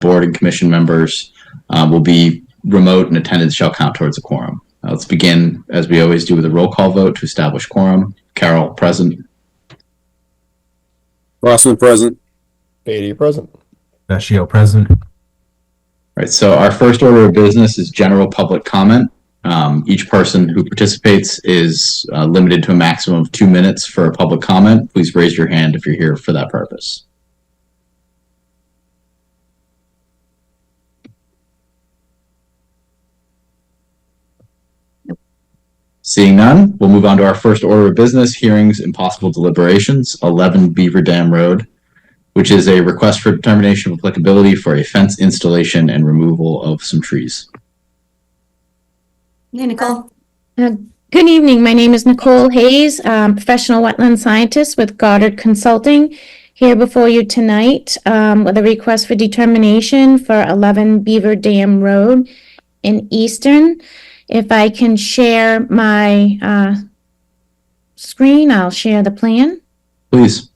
board and commission members will be remote, and attendance shall count towards a quorum. Let's begin, as we always do, with a roll call vote to establish quorum. Carol, present. Rossman, present. Beatty, present. Vecchio, present. All right, so our first order of business is general public comment. Each person who participates is limited to a maximum of 2 minutes for a public comment. Please raise your hand if you're here for that purpose. Seeing none, we'll move on to our first order of business, hearings and possible deliberations, 11 Beaver Dam Road, which is a request for determination of applicability for a fence installation and removal of some trees. Hey, Nicole. Good evening. My name is Nicole Hayes, professional wetland scientist with Goddard Consulting, here before you tonight with a request for determination for 11 Beaver Dam Road in Easton. If I can share my screen, I'll share the plan. Please.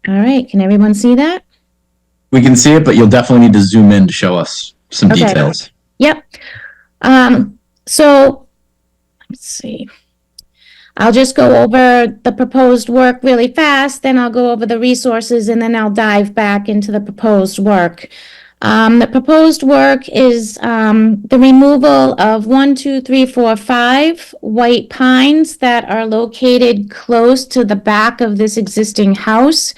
All right. Can everyone see that? We can see it, but you'll definitely need to zoom in to show us some Okay. details. Yep. So let's see. I'll just go over the proposed work really fast, then I'll go over the resources, and then I'll dive back into the proposed work. The proposed work is the removal of 5 white pines that are located close to the back of this existing house.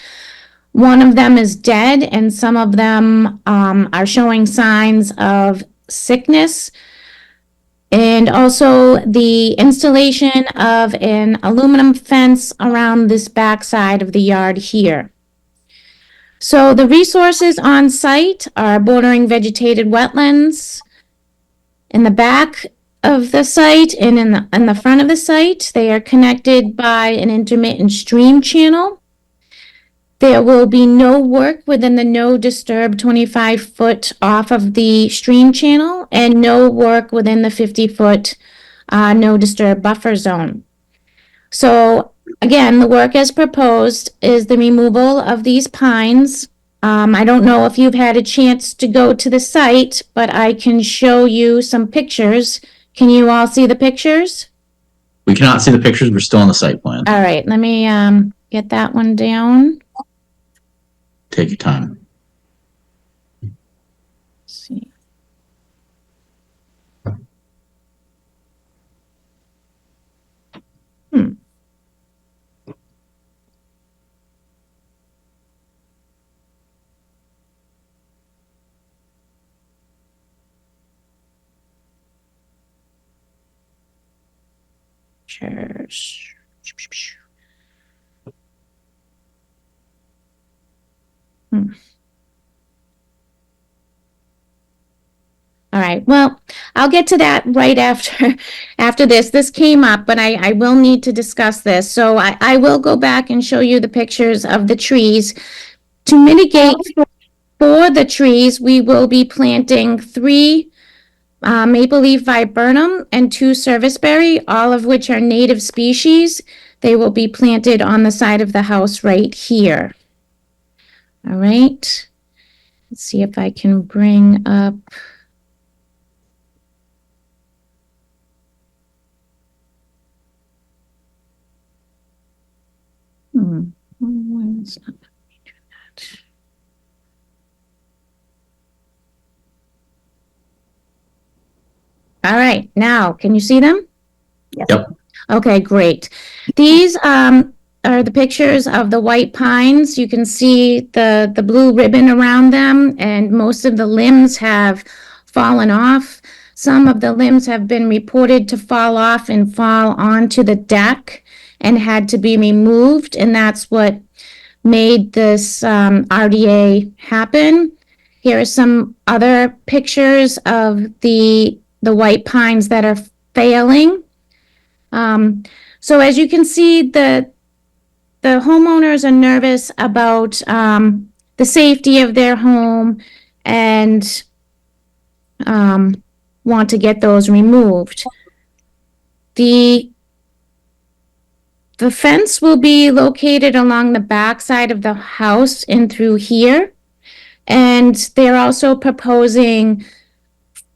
One of them is dead, and some of them are showing signs of sickness. And also the installation of an aluminum fence around this back side of the yard here. So the resources on site are bordering vegetated wetlands in the back of the site and in the front of the site. They are connected by an intermittent stream channel. There will be no work within the no disturb 25-foot off of the stream channel and no work within the 50-foot no disturb buffer zone. So again, the work as proposed is the removal of these pines. I don't know if you've had a chance to go to the site, but I can show you some pictures. Can you all see the pictures? We cannot see the pictures. We're still on the site plan. All right, let me get that one down. Take your time. Let's see. Pictures. All right, well, I'll get to that right after this. This came up, but I will need to discuss this. So I will go back and show you the pictures of the trees. To mitigate for the trees, we will be planting 3 maple leaf viburnum and 2 serviceberry, all of which are native species. They will be planted on the side of the house right here. All right. Let's see if I can bring up. Why is not letting me do that? All right, now can you see them? Yep. Okay, great. These are the pictures of the white pines. You can see the blue ribbon around them, and most of the limbs have fallen off. Some of the limbs have been reported to fall off and fall onto the deck and had to be removed, and that's what made this RDA happen. Here are some other pictures of the white pines that are failing. So as you can see, the homeowners are nervous about the safety of their home and want to get those removed. The The fence will be located along the back side of the house and through here. And they're also proposing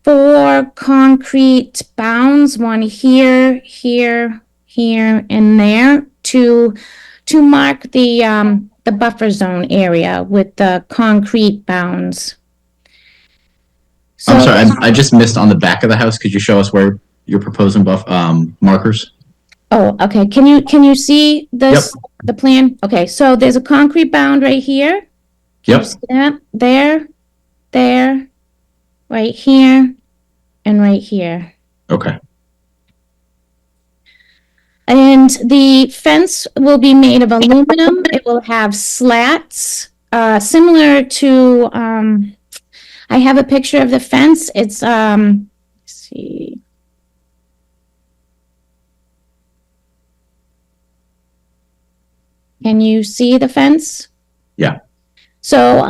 4 concrete bounds, one here, here, here, and there to mark the buffer zone area with the concrete bounds. I'm sorry, I just missed on the back of the house. Could you show us where you're proposing markers? Oh, okay. Can you see this, the plan? Okay, so there's a concrete bound right here. Can you see that? There, right here, and right here. Okay. And the fence will be made of aluminum. It will have slats, similar to, I have a picture of the fence. It's, let's see. Can you see the fence? Yeah. So,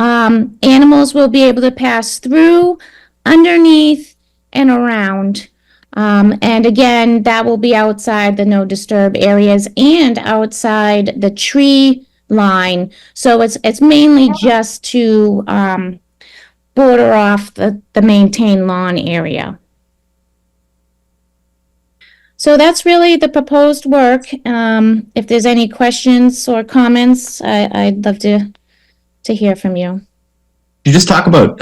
animals will be able to pass through, underneath, and around. And again, that will be outside the no disturb areas and outside the tree line. So it's mainly just to, border off the maintained lawn area. So that's really the proposed work. If there's any questions or comments, I'd love to hear from you. Could you just talk about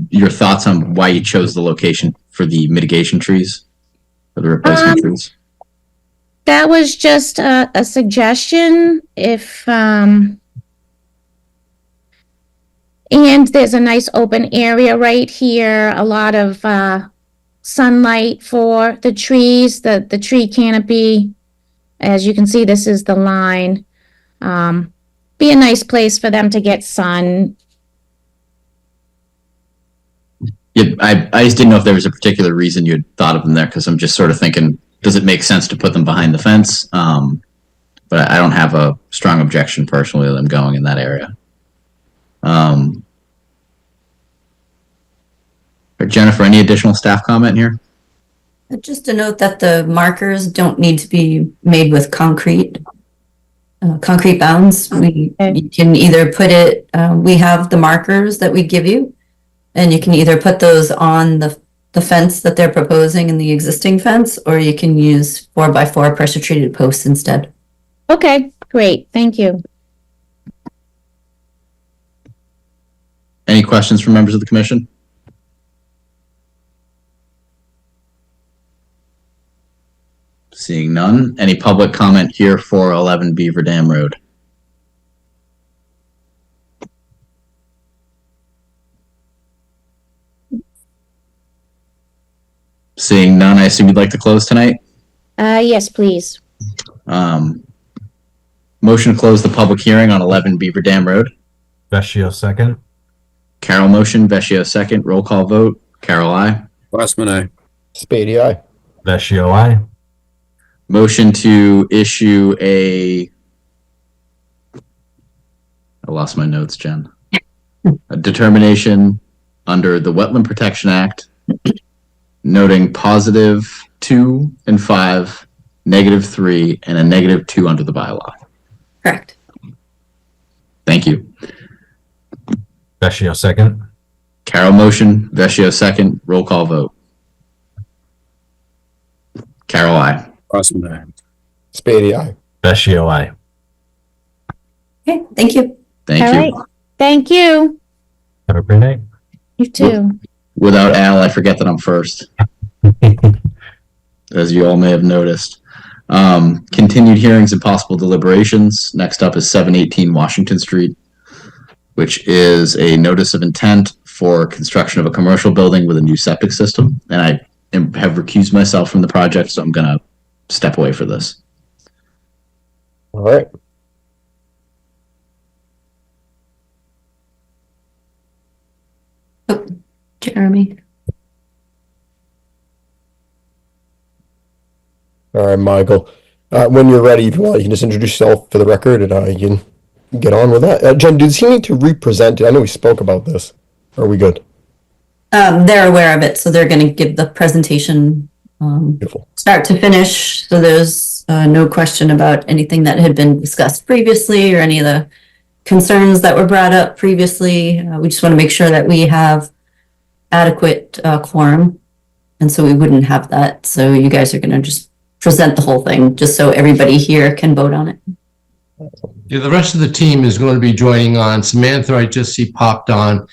your thoughts on why you chose the location for the mitigation trees, for the replacement trees? That was just a suggestion. If and there's a nice open area right here, a lot of sunlight for the trees, the tree canopy. As you can see, this is the line. Be a nice place for them to get sun. Yeah, I just didn't know if there was a particular reason you had thought of them there, because I'm just sort of thinking, does it make sense to put them behind the fence? But I don't have a strong objection personally to them going in that area. Jennifer, any additional staff comment here? Just a note that the markers don't need to be made with concrete bounds. You can either put it, we have the markers that we give you, and you can either put those on the fence that they're proposing in the existing fence, or you can use 4x4 pressure treated posts instead. Okay, great. Thank you. Any questions from members of the commission? Seeing none. Any public comment here for 11 Beaver Dam Road? Seeing none, I assume you'd like to close tonight? Yes, please. Motion to close the public hearing on 11 Beaver Dam Road. Vecchio second. Carol motion, Vecchio second. Roll call vote. Carol, aye. Glassman, aye. Spady, aye. Vecchio, aye. Motion to issue I lost my notes, Jen. A determination under the Wetland Protection Act, noting +2 and 5, -3, and a -2 under the bylaw. Correct. Thank you. Vecchio second. Carol motion, Vecchio second. Roll call vote. Carol, aye. Glassman, aye. Spady, aye. Vecchio, aye. Okay, thank you. Thank All you. right. Thank you. Have a great night. You too. Without Al, I forget that I'm first, as you all may have noticed. Continued hearings and possible deliberations. Next up is 718 Washington Street, which is a notice of intent for construction of a commercial building with a new septic system. And I have recused myself from the project, so I'm going to step away for this. All right. Oh, Jeremy. All right, Michael. When you're ready, if you want, you can just introduce yourself for the record, and you can get on with that. Jen, does he need to represent it? I know we spoke about this. Are we good? They're aware of it, so they're going to give the presentation Beautiful. start to finish. So there's no question about anything that had been discussed previously or any of the concerns that were brought up previously. We just want to make sure that we have adequate quorum. And so we wouldn't have that. So you guys are going to just present the whole thing just so everybody here can vote on it. Yeah, the rest of the team is going to be joining on. Samantha, I just see popped on.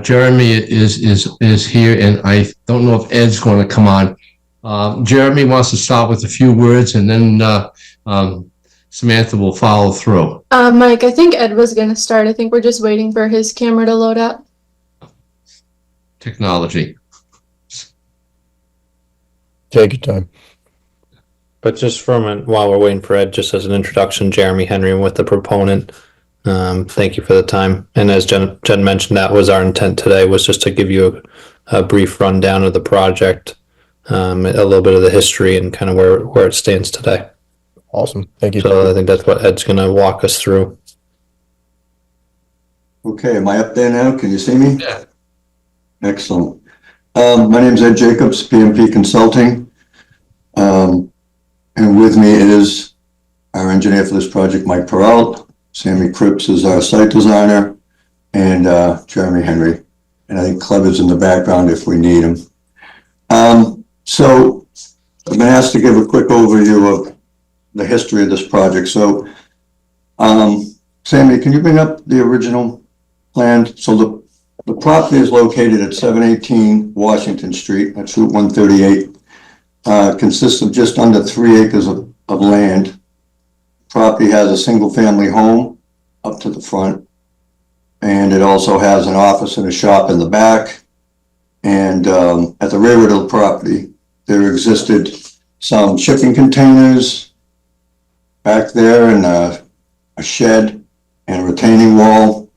Jeremy is here, and I don't know if Ed's going to come on. Jeremy wants to start with a few words, and then Samantha will follow through. Mike, I think Ed was going to start. I think we're just waiting for his camera to load up. Technology. Take your time. But just while we're waiting for Ed, just as an introduction, Jeremy Henry with the proponent. Thank you for the time. And as Jen mentioned, that was our intent today, was just to give you a brief rundown of the project, a little bit of the history and kind of where it stands today. Awesome. Thank you. So I think that's what Ed's going to walk us through. Okay, am I up there now? Can you see me? Yeah. Excellent. My name is Ed Jacobs, PMP Consulting. And with me is our engineer for this project, Mike Peralt. Sammy Cripps is our site designer, and Jeremy Henry. And I think Clever's in the background if we need him. So I've been asked to give a quick overview of the history of this project. So Sammy, can you bring up the original plan? So the property is located at 718 Washington Street, that's Route 138. Consists of just under 3 acres of land. Property has a single-family home up to the front, and it also has an office and a shop in the back. And at the rear of the property, there existed some shipping containers back there, and a shed and a retaining wall.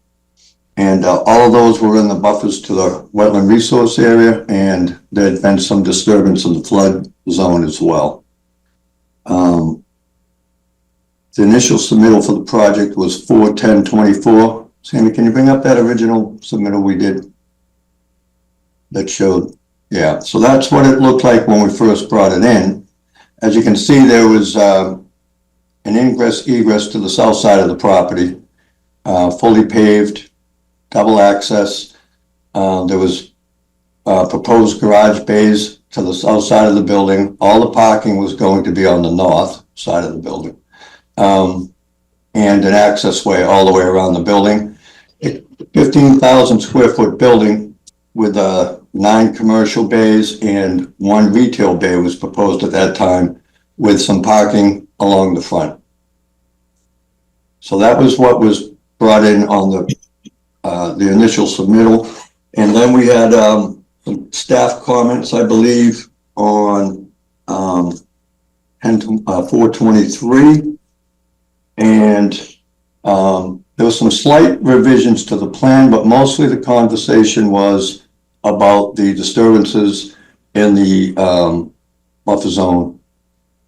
And all of those were in the buffers to the wetland resource area, and there had been some disturbance in the flood zone as well. The initial submittal for the project was 4/10/24. Sammy, can you bring up that original submittal we did? That showed, yeah. So that's what it looked like when we first brought it in. As you can see, there was an ingress egress to the south side of the property, fully paved, double access. There was proposed garage bays to the south side of the building. All the parking was going to be on the north side of the building. And an access way all the way around the building. 15,000 square foot building with 9 commercial bays and 1 retail bay was proposed at that time, with some parking along the front. So that was what was brought in on the initial submittal. And then we had some staff comments, I believe, on 4/23. And there was some slight revisions to the plan, but mostly the conversation was about the disturbances in the buffer zone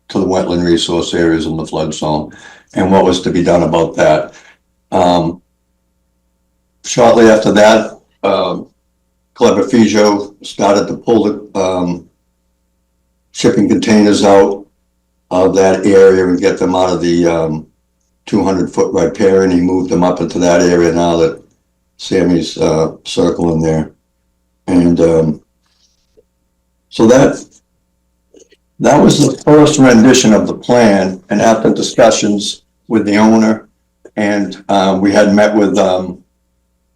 to the wetland resource areas in the flood zone and what was to be done about that. Shortly after that, Clever Fijo started to pull the shipping containers out of that area and get them out of the 200-foot riparian. He moved them up into that area now that Sammy's circling there. And so that was the first rendition of the plan. And after discussions with the owner, and we had met with the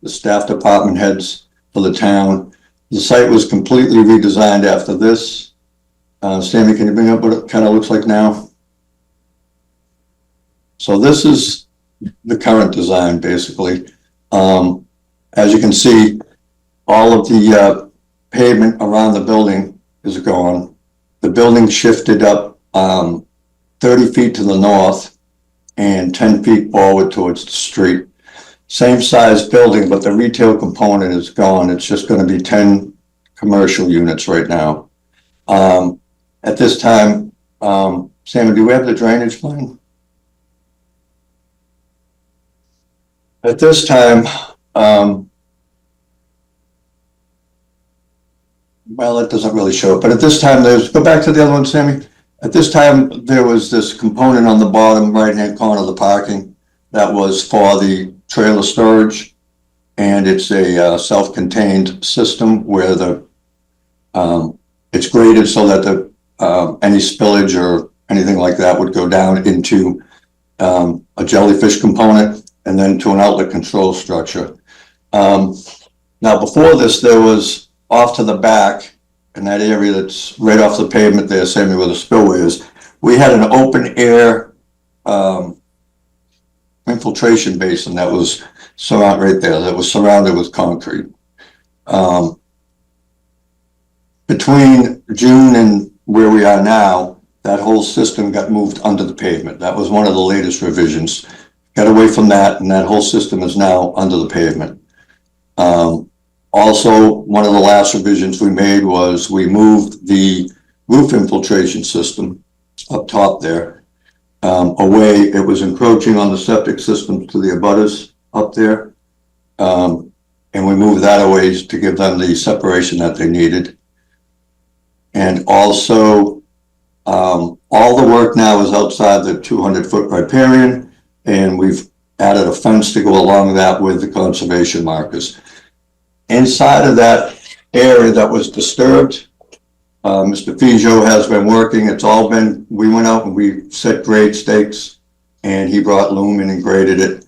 staff department heads for the town, the site was completely redesigned after this. Sammy, can you bring up what it kind of looks like now? So this is the current design, basically. As you can see, all of the pavement around the building is gone. The building shifted up 30 feet to the north and 10 feet forward towards the street. Same size building, but the retail component is gone. It's just going to be 10 commercial units right now. At this time, Sammy, do we have the drainage plan? At this time, well, it doesn't really show it, but at this time, go back to the other one, Sammy. At this time, there was this component on the bottom right-hand corner of the parking that was for the trailer storage. And it's a self-contained system where it's graded so that any spillage or anything like that would go down into a jellyfish component and then to an outlet control structure. Now, before this, there was off to the back in that area that's right off the pavement there, Sammy, where the spillway is, we had an open air infiltration basin that was surrounded with concrete. Between June and where we are now, that whole system got moved under the pavement. That was one of the latest revisions. Got away from that, and that whole system is now under the pavement. Also, one of the last revisions we made was we moved the roof infiltration system up top there away. It was encroaching on the septic system to the abutters up there. And we moved that away to give them the separation that they needed. And also, all the work now is outside the 200-foot riparian, and we've added a fence to go along that with the conservation markers. Inside of that area that was disturbed, Mr. Fijo has been working. We went out and we set grade stakes, and he brought loom in and graded it.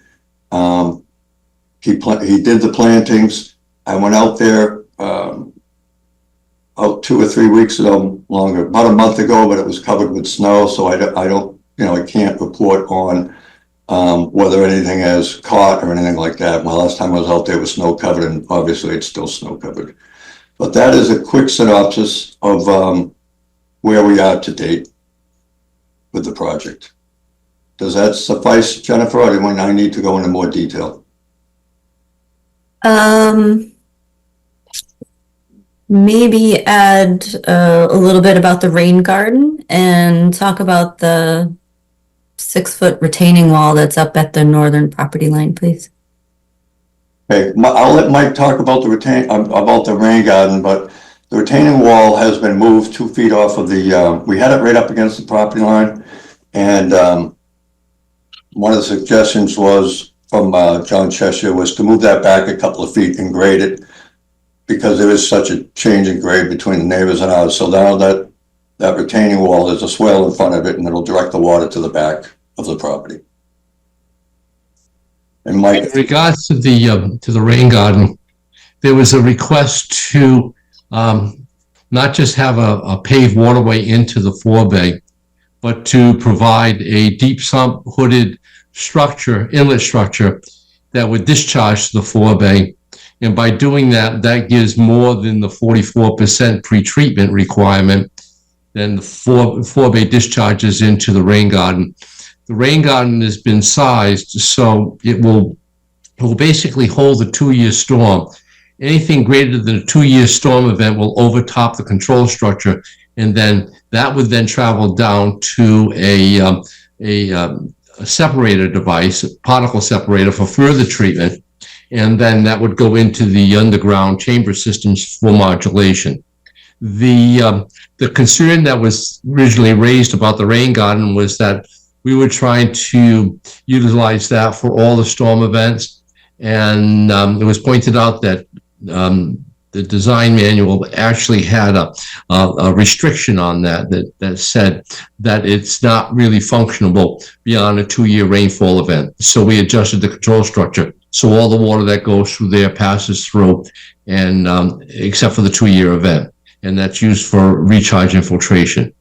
He did the plantings. I went out there out 2 or 3 weeks ago, about a month ago, but it was covered with snow, so I can't report on whether anything has caught or anything like that. My last time I was out there, it was snow covered, and obviously it's still snow covered. But that is a quick synopsis of where we are to date with the project. Does that suffice, Jennifer, or do I need to go into more detail? Maybe add a little bit about the rain garden and talk about the 6-foot retaining wall that's up at the northern property line, please. Okay, I'll let Mike talk about the rain garden, but the retaining wall has been moved 2 feet off of we had it right up against the property line, and one of the suggestions was from John Cheshire was to move that back a couple of feet and grade it, because there is such a change in grade between the neighbors and ours. So now that retaining wall, there's a swale in front of it, and it'll direct the water to the back of the property. And Mike, in regards to the rain garden, there was a request to not just have a paved waterway into the forebay, but to provide a deep sump hooded inlet structure that would discharge to the forebay. And by doing that, that gives more than the 44% pretreatment requirement. Then the forebay discharges into the rain garden. The rain garden has been sized so it will basically hold a 2-year storm. Anything greater than a 2-year storm event will overtop the control structure, and then that would then travel down to a separator device, a particle separator for further treatment, and then that would go into the underground chamber systems for modulation. The concern that was originally raised about the rain garden was that we were trying to utilize that for all the storm events, and it was pointed out that the design manual actually had a restriction on that said that it's not really functionable beyond a 2-year rainfall event. So we adjusted the control structure. So all the water that goes through there passes through, and except for the 2-year event, and that's used for recharge infiltration.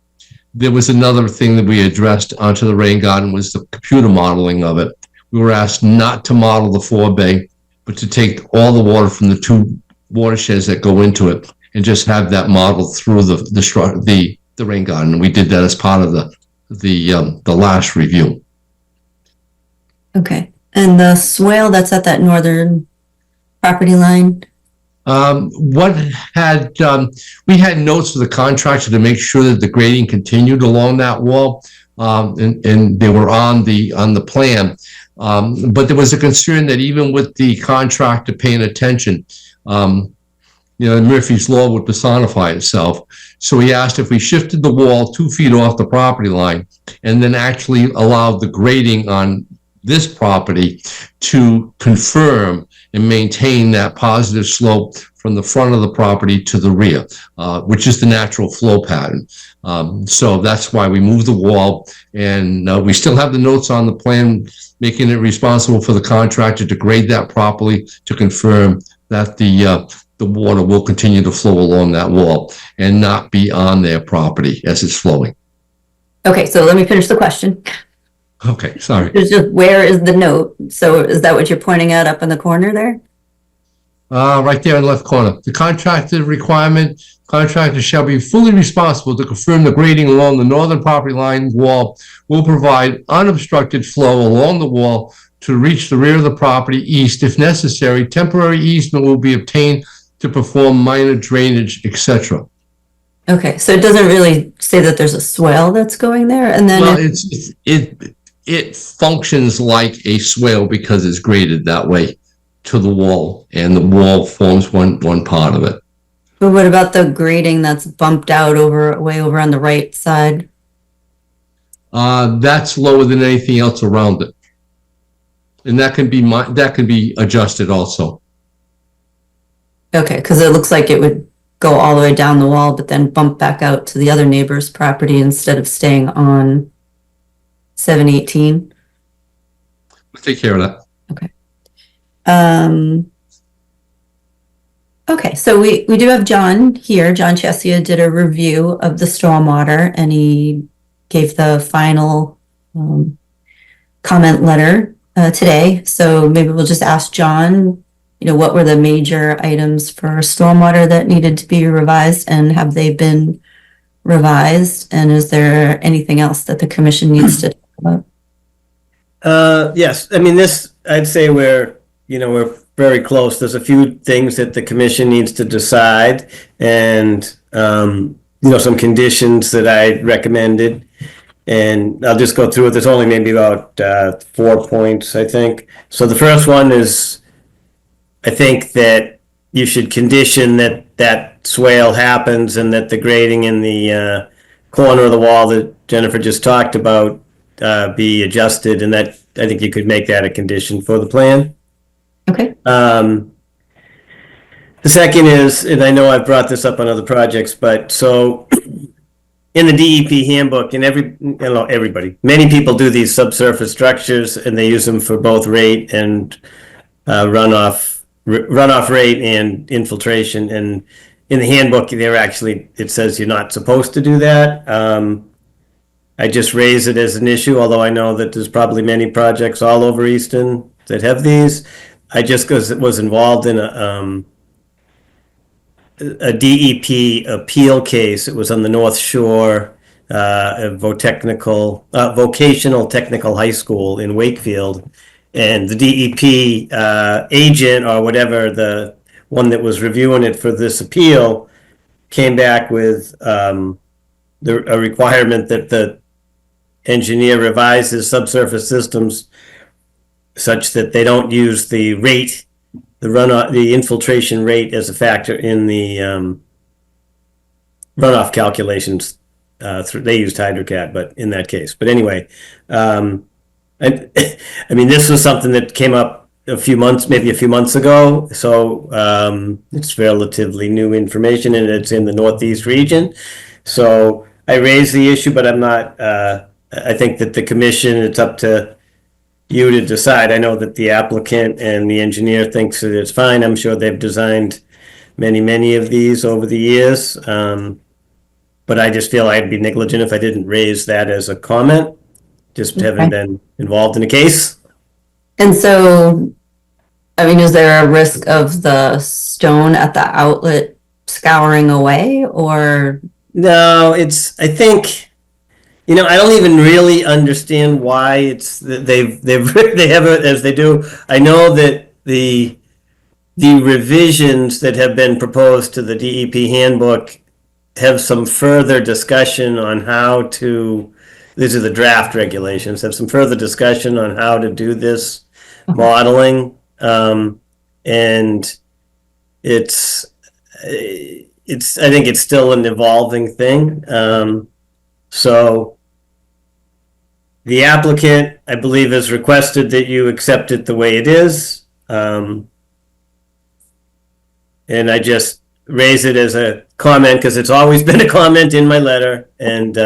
There was another thing that we addressed onto the rain garden was the computer modeling of it. We were asked not to model the forebay, but to take all the water from the 2 watersheds that go into it and just have that modeled through the rain garden. We did that as part of the last review. Okay. And the swale that's at that northern property line? We had notes for the contractor to make sure that the grading continued along that wall, and they were on the plan. But there was a concern that even with the contractor paying attention, Murphy's Law would personify itself. So he asked if we shifted the wall 2 feet off the property line and then actually allowed the grading on this property to confirm and maintain that positive slope from the front of the property to the rear, which is the natural flow pattern. So that's why we moved the wall, and we still have the notes on the plan, making it responsible for the contractor to grade that properly to confirm that the water will continue to flow along that wall and not be on their property as it's flowing. Okay, so let me finish the question. Okay, sorry. It's just, where is the note? So is that what you're pointing at up in the corner there? Right there in the left corner. The contractor requirement, contractor shall be fully responsible to confirm the grading along the northern property line wall will provide unobstructed flow along the wall to reach the rear of the property east. If necessary, temporary easement will be obtained to perform minor drainage, etc. Okay, so it doesn't really say that there's a swale that's going there, and then Well, it functions like a swale because it's graded that way to the wall, and the wall forms one part of it. but what about the grading that's bumped out way over on the right side? That's lower than anything else around it, and that can be adjusted also. Okay, because it looks like it would go all the way down the wall, but then bump back out to the other neighbor's property instead of staying on 718. We'll take care of that. Okay, so we do have John here. John Chesia did a review of the stormwater, and he gave the final comment letter today. So maybe we'll just ask John, what were the major items for stormwater that needed to be revised, and have they been revised? And is there anything else that the commission needs to talk about? Yes, I mean, I'd say we're very close. There's a few things that the commission needs to decide, and some conditions that I recommended, and I'll just go through it. There's only maybe about 4 points, I think. So the first one is, I think that you should condition that swale happens and that the grading in the corner of the wall that Jennifer just talked about be adjusted, and that I think you could make that a condition for the plan. Okay. The second is, and I know I've brought this up on other projects, but so in the DEP handbook, and everybody, many people do these subsurface structures, and they use them for both rate and runoff rate and infiltration. And in the handbook, it says you're not supposed to do that. I just raise it as an issue, although I know that there's probably many projects all over Easton that have these. I just was involved in a DEP appeal case. It was on the North Shore, vocational technical high school in Wakefield, and the DEP agent or whatever, the one that was reviewing it for this appeal, came back with a requirement that the engineer revise his subsurface systems such that they don't use the rate, the infiltration rate as a factor in the runoff calculations. They used HydroCAT, but in that case. But anyway, I mean, this was something that came up maybe a few months ago. So it's relatively new information, and it's in the Northeast region. So I raised the issue, but I'm not. I think that the commission, it's up to you to decide. I know that the applicant and the engineer thinks that it's fine. I'm sure they've designed many of these over the years. But I just feel I'd be negligent if I didn't raise that as a comment, just having been involved in the case. And so, I mean, is there a risk of the stone at the outlet scouring away, or? No, I think, I don't even really understand why it's that they have it as they do. I know that the revisions that have been proposed to the DEP handbook have some further discussion on how to, these are the draft regulations, have some further discussion on how to do this modeling. And it's, I think it's still an evolving thing. So the applicant, I believe, has requested that you accept it the way it is. And I just raise it as a comment because it's always been a comment in my letter. And,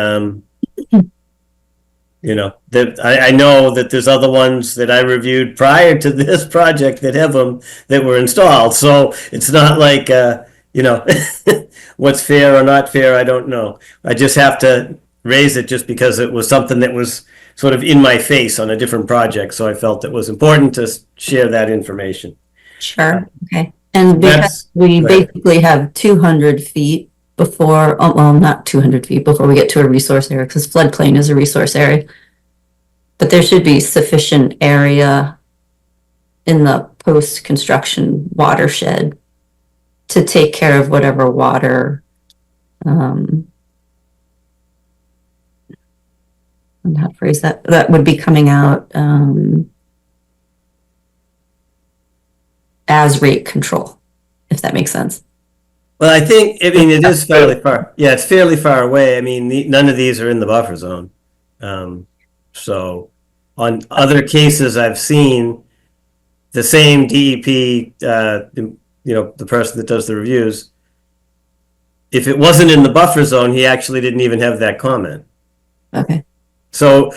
you know, that I know that there's other ones that I reviewed prior to this project that have them that were installed. So it's not like, you know, what's fair or not fair, I don't know. I just have to raise it just because it was something that was sort of in my face on a different project. So I felt it was important to share that information. Sure, okay. And That's- because we right. basically have 200 feet before, oh, well, not 200 feet before we get to a resource area, because floodplain is a resource area. But there should be sufficient area in the post-construction watershed to take care of whatever water, and how to phrase that would be coming out, as rate control, if that makes sense. Well, I mean, it is fairly far. Yeah, it's fairly far away. I mean, none of these are in the buffer zone. So on other cases I've seen, the same DEP, you know, the person that does the reviews, if it wasn't in the buffer zone, he actually didn't even have that comment. Okay. So,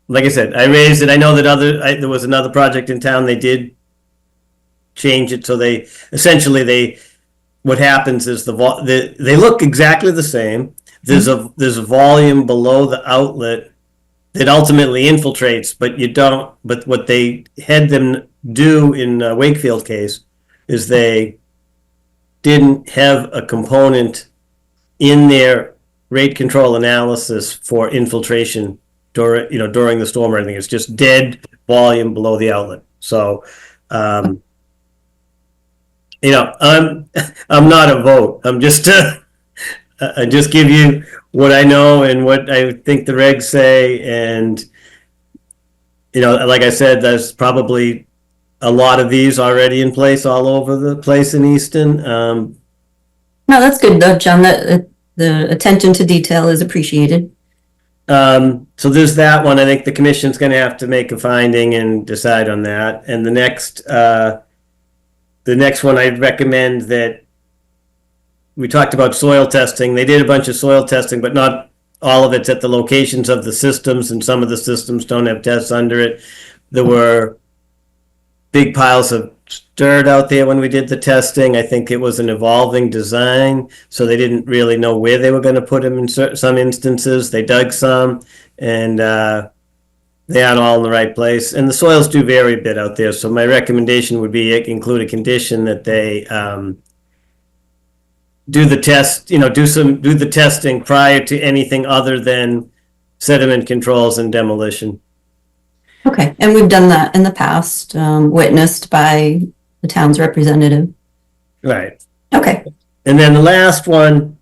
like I said, I raised it. I know that there was another project in town, they did change it. So they, essentially, what happens is they look exactly the same. There's a volume below the outlet that ultimately infiltrates, but what they had them do in Wakefield case is they didn't have a component in their rate control analysis for infiltration during the storm or anything. It's just dead volume below the outlet. So, you know, I'm not a vote. I'm just I just give you what I know and what I think the regs say. And, you know, like I said, there's probably a lot of these already in place all over the place in Easton. No, that's good though, John. That the attention to detail is appreciated. So there's that one. I think the commission's going to have to make a finding and decide on that. And the next one, I'd recommend that we talked about soil testing. They did a bunch of soil testing, but not all of it's at the locations of the systems, and some of the systems don't have tests under it. There were big piles of dirt out there when we did the testing. I think it was an evolving design, so they didn't really know where they were going to put them in some instances. They dug some, and they aren't all in the right place. And the soils do vary a bit out there, so my recommendation would be include a condition that they do the test, do the testing prior to anything other than sediment controls and demolition. Okay, and we've done that in the past, witnessed by the town's representative. Right. Okay. And then the last one,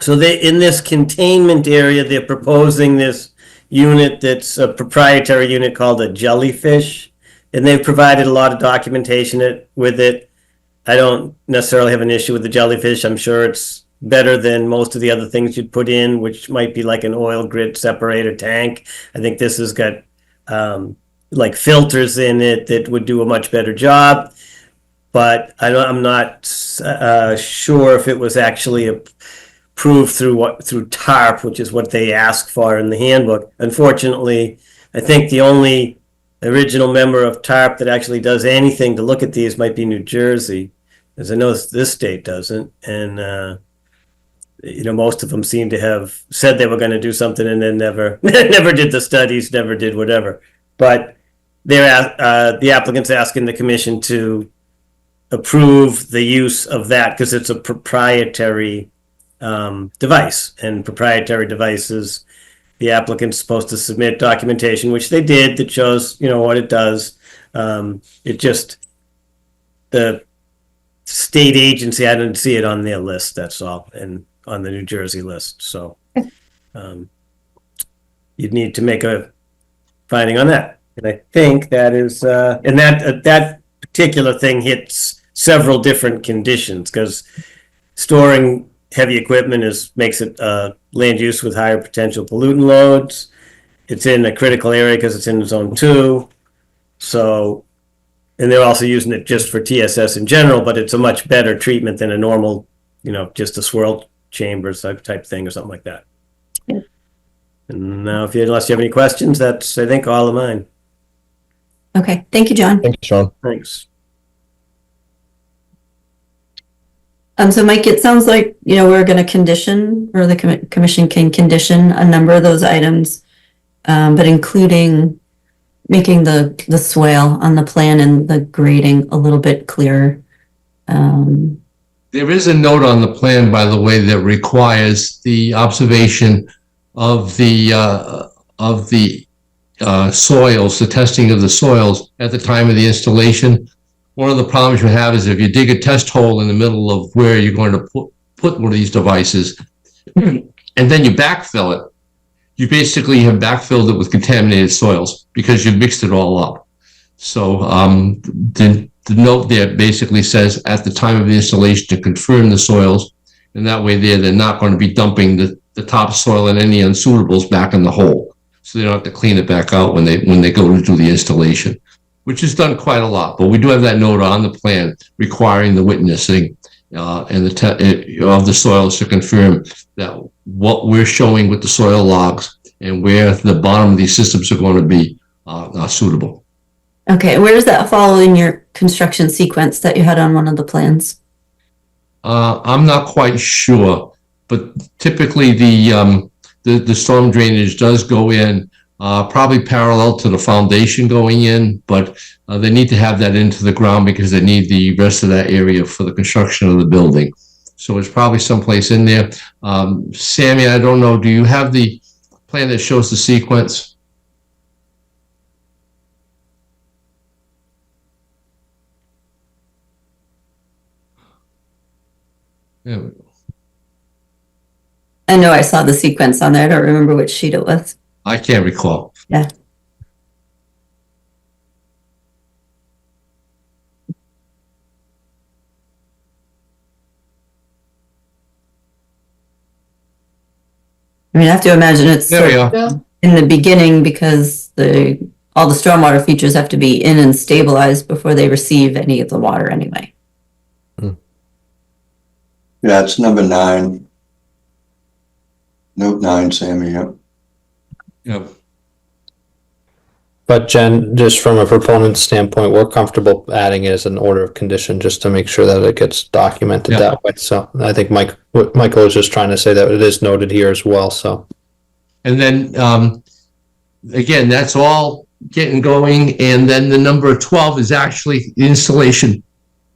so in this containment area, they're proposing this unit that's a proprietary unit called a jellyfish, and they've provided a lot of documentation with it. I don't necessarily have an issue with the jellyfish. I'm sure it's better than most of the other things you'd put in, which might be like an oil grit separator tank. I think this has got like filters in it that would do a much better job. But I'm not sure if it was actually approved through TARP, which is what they ask for in the handbook. Unfortunately, I think the only original member of TARP that actually does anything to look at these might be New Jersey, as I know this state doesn't. And most of them seem to have said they were going to do something and then never did the studies, never did whatever. But the applicant's asking the commission to approve the use of that because it's a proprietary device, and proprietary devices, the applicant's supposed to submit documentation, which they did, that shows, what it does. It just, the state agency, I didn't see it on their list, that's all, and on the New Jersey list. So you'd need to make a finding on that. And I think that is, and that particular thing hits several different conditions, because storing heavy equipment makes it land use with higher potential pollutant loads. It's in a critical area because it's in zone 2. So, and they're also using it just for TSS in general, but it's a much better treatment than a normal, just a swirl chambers type thing or something like that. Yeah. And now, unless you have any questions, that's, I think, all of mine. Okay, thank you, John. Thank you, Sean. Thanks. So Mike, it sounds like, we're going to condition, or the commission can condition a number of those items, but including making the swale on the plan and the grading a little bit clearer. There is a note on the plan, by the way, that requires the observation of the soils, the testing of the soils at the time of the installation. One of the problems you have is if you dig a test hole in the middle of where you're going to put one of these devices, and then you backfill it, you basically have backfilled it with contaminated soils because you've mixed it all up. So the note there basically says at the time of the installation to confirm the soils, and that way they're not going to be dumping the topsoil and any unsuitables back in the hole. So they don't have to clean it back out when they go to do the installation, which is done quite a lot. But we do have that note on the plan requiring the witnessing and of the soils to confirm that what we're showing with the soil logs and where the bottom of these systems are going to be suitable. Okay, where does that fall in your construction sequence that you had on one of the plans? I'm not quite sure, but typically the storm drainage does go in probably parallel to the foundation going in, but they need to have that into the ground because they need the rest of that area for the construction of the building. So it's probably someplace in there. Sammy, I don't know, do you have the plan that shows the sequence? There we go. I know I saw the sequence on there. I don't remember which sheet it was. I can't recall. Yeah. I mean, I have to imagine it's There we sort are. of in the beginning because all the stormwater features have to be in and stabilized before they receive any of the water anyway. Yeah, it's number 9. Note 9, Sammy, yep. Yep. But Jen, just from a proponent standpoint, we're comfortable adding it as an order of condition just to make sure that it gets documented that way. So I think Michael was just trying to say that it is noted here as well. So, and then again, that's all getting going. And then the number 12 is actually the installation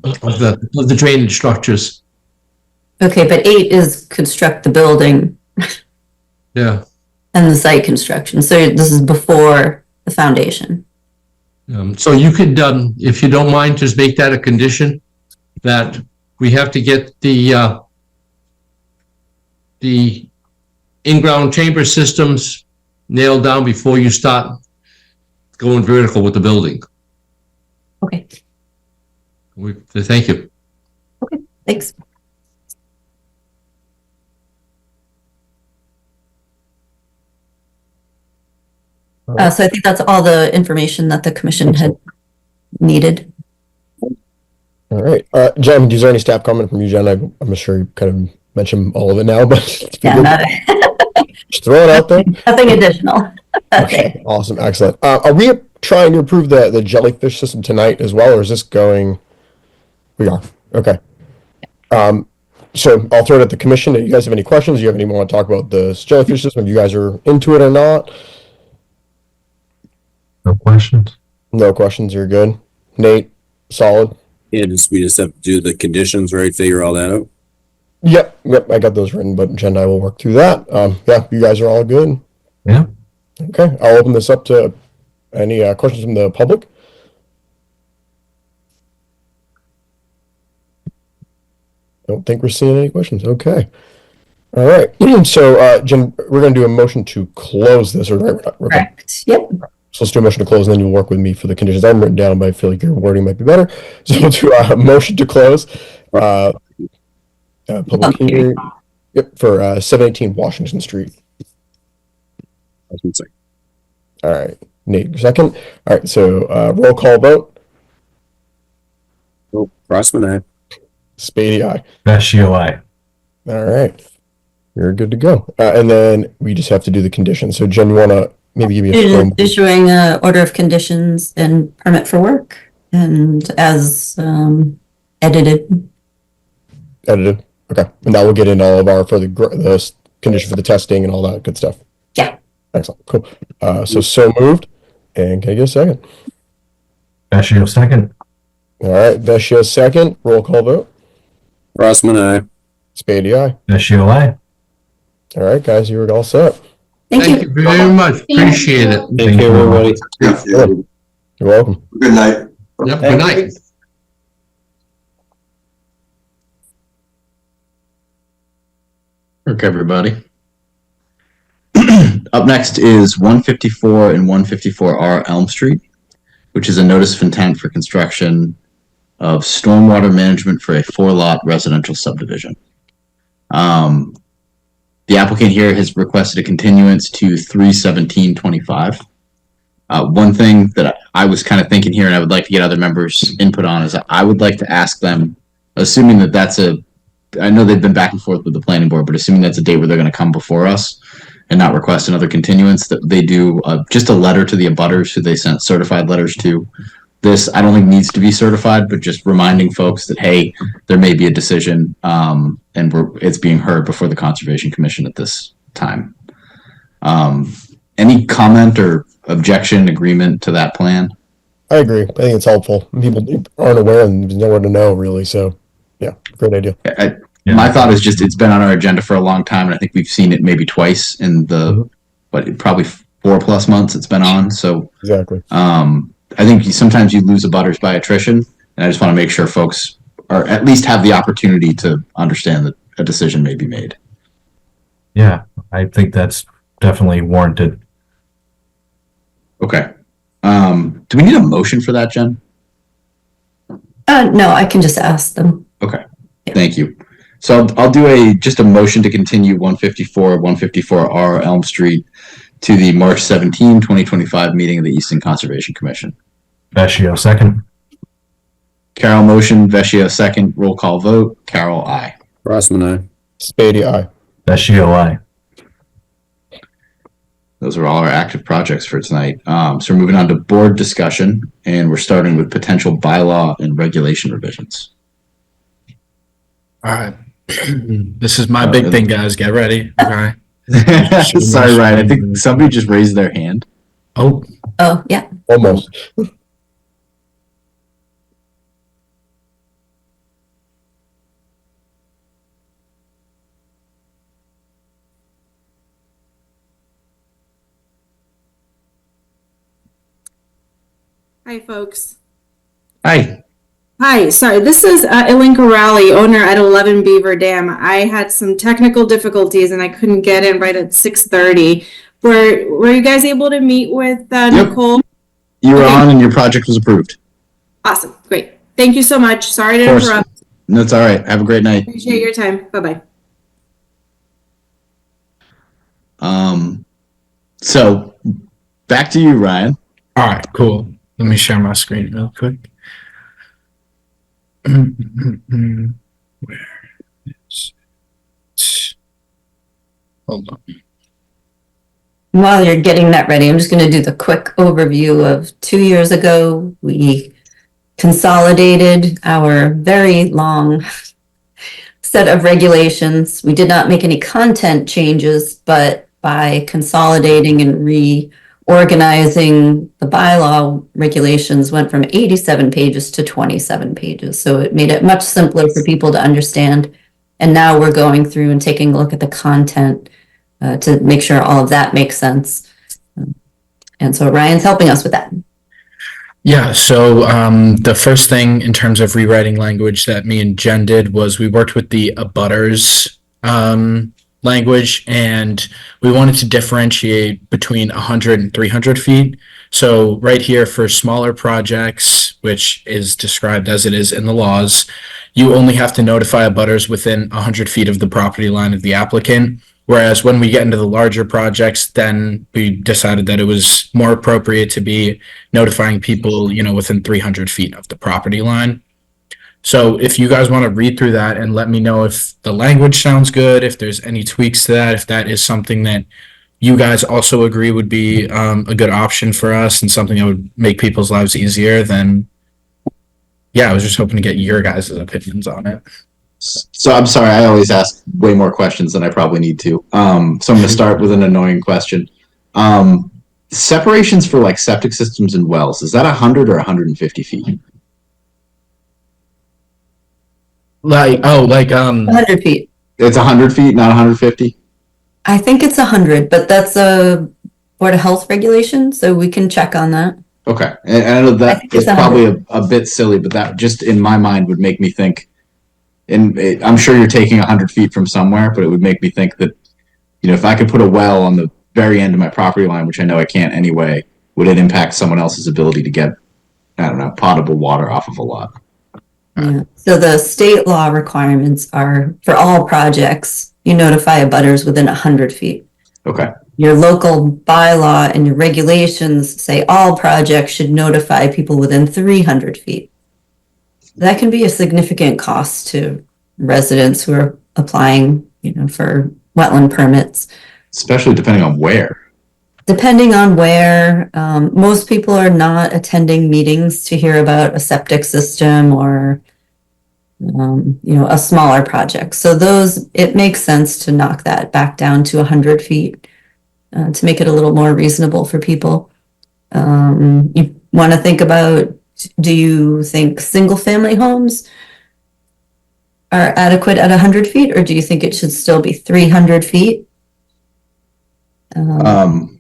of the drainage structures. Okay, but 8 is construct the building. Yeah. And the site construction. So this is before the foundation. So you could, if you don't mind, just make that a condition that we have to get the in-ground chamber systems nailed down before you start going vertical with the building. Okay. Thank you. Okay, thanks. So I think that's all the information that the commission had needed. All right. Jen, is there any staff comment from you, Jen? I'm sure you kind of mentioned all of it now, but Yeah, just throw it out there. nothing additional. Okay. Awesome. Excellent. Are we trying to approve the jellyfish system tonight as well, or is this going? We are. Okay. So I'll throw it at the commission. Do you guys have any questions? Do you have any more to talk about the jellyfish system? If you guys are into it or not? No questions? No questions. You're good. Nate, solid. Yeah, we just have to do the conditions, right? Figure all that out. Yep. I got those written, but Jen and I will work through that. Yeah, you guys are all good. Yeah. Okay, I'll open this up to any questions from the public. Don't think we're seeing any questions. Okay. All right. So, Jen, we're going to do a motion to close this, or right? Correct. Yep. So let's do a motion to close, and then you'll work with me for the conditions. I'm written down, but I feel like your wording might be better. So we'll do a motion to close. Public Okay. hearing, yep, for 718 Washington Street. I was gonna say. All right, Nate, your second. All right, so roll call vote. Oh, Crossman, aye. Spady, aye. Vecchio, aye. All right, you're good to go. And then we just have to do the conditions. So Jen, you want to maybe give me a slow Issuing a order of conditions and permit for work and as edited. edited? Okay, and that will get in all of our for the condition for the testing and all that good stuff. Yeah. Excellent, cool. So moved. And can I get a second? Vecchio, second. All right, Vecchio second. Roll call vote. Crossman, aye. Spady, aye. Vecchio, aye. All right, guys, you're all set. Thank you. very much. Appreciate it. Thank you, everybody. Yeah, You're welcome. good night. Yep, good night. Work, everybody. Up next is 154 and 154R Elm Street, which is a notice of intent for construction of stormwater management for a 4-lot residential subdivision. The applicant here has requested a continuance to 3/17/25. One thing that I was kind of thinking here, and I would like to get other members' input on, is I would like to ask them, assuming that that's I know they've been back and forth with the planning board, but assuming that's a date where they're going to come before us and not request another continuance, that they do just a letter to the abutters who they sent certified letters to. This, I don't think needs to be certified, but just reminding folks that, hey, there may be a decision and it's being heard before the Conservation Commission at this time. Any comment or objection, agreement to that plan? I agree. I think it's helpful. People aren't aware and there's nowhere to know, really. So, yeah, great idea. My thought is just it's been on our agenda for a long time, and I think we've seen it maybe twice in the probably 4+ months it's been on. So Exactly. I think sometimes you lose abutters by attrition, and I just want to make sure folks are at least have the opportunity to understand that a decision may be made. Yeah, I think that's definitely warranted. Okay. Do we need a motion for that, Jen? No, I can just ask them. Okay. Thank you. So I'll do just a motion to continue 154R Elm Street to the March 17, 2025 meeting of the Easton Conservation Commission. Vecchio, second. Carol motion, Vecchio second, roll call vote. Carol, aye. Crossman, aye. Spady, aye. Vecchio, aye. Those are all our active projects for tonight. So we're moving on to board discussion, and we're starting with potential bylaw and regulation revisions. All right. This is my big thing, guys. Get ready. Okay. Sorry, Ryan. I think somebody just raised their hand. Oh, Oh, yeah. Almost. Hi, folks. Hi. Hi, sorry, this is Ilinka Rowley, owner at 11 Beaver Dam. I had some technical difficulties and I couldn't get in right at 6:30. Were you guys able to meet with Nicole? You were Okay. on and your project was approved. Awesome, great. Thank you so much. Sorry to Of course. interrupt. That's all right. Have a great night. Appreciate your time. Bye-bye. So back to you, Ryan. all right, cool. Let me share my screen real quick. Where is it? Hold on. While you're getting that ready, I'm just going to do the quick overview of 2 years ago. We consolidated our very long set of regulations. We did not make any content changes, but by consolidating and reorganizing the bylaw regulations went from 87 pages to 27 pages. So it made it much simpler for people to understand. And now we're going through and taking a look at the content to make sure all of that makes sense. And so Ryan's helping us with that. Yeah, so the first thing in terms of rewriting language that me and Jen did was we worked with the abutters language, and we wanted to differentiate between 100 and 300 feet. So right here for smaller projects, which is described as it is in the laws, you only have to notify abutters within 100 feet of the property line of the applicant. Whereas when we get into the larger projects, then we decided that it was more appropriate to be notifying people, within 300 feet of the property line. So if you guys want to read through that and let me know if the language sounds good, if there's any tweaks to that, if that is something that you guys also agree would be a good option for us and something that would make people's lives easier, then yeah, I was just hoping to get your guys' opinions on it. So I'm sorry, I always ask way more questions than I probably need to. So I'm going to start with an annoying question. Separations for like septic systems and wells, is that 100 or 150 feet? 100 feet. It's 100 feet, not 150? I think it's 100, but that's a Board of Health regulation, so we can check on that. Okay. And I know I that think is it's probably a bit silly, but that just in my mind would make me think, and I'm sure you're taking 100 feet from somewhere, but it would make me think that, if I could put a well on the very end of my property line, which I know I can't anyway, would it impact someone else's ability to get, I don't know, potable water off of a lot? Yeah. So the state law requirements are for all projects, you notify abutters within 100 feet. Okay. Your local bylaw and your regulations say all projects should notify people within 300 feet. That can be a significant cost to residents who are applying, for wetland permits. Especially depending on where. Depending on where, most people are not attending meetings to hear about a septic system or, a smaller project. So it makes sense to knock that back down to 100 feet to make it a little more reasonable for people. You want to think about, do you think single family homes are adequate at 100 feet, or do you think it should still be 300 feet? And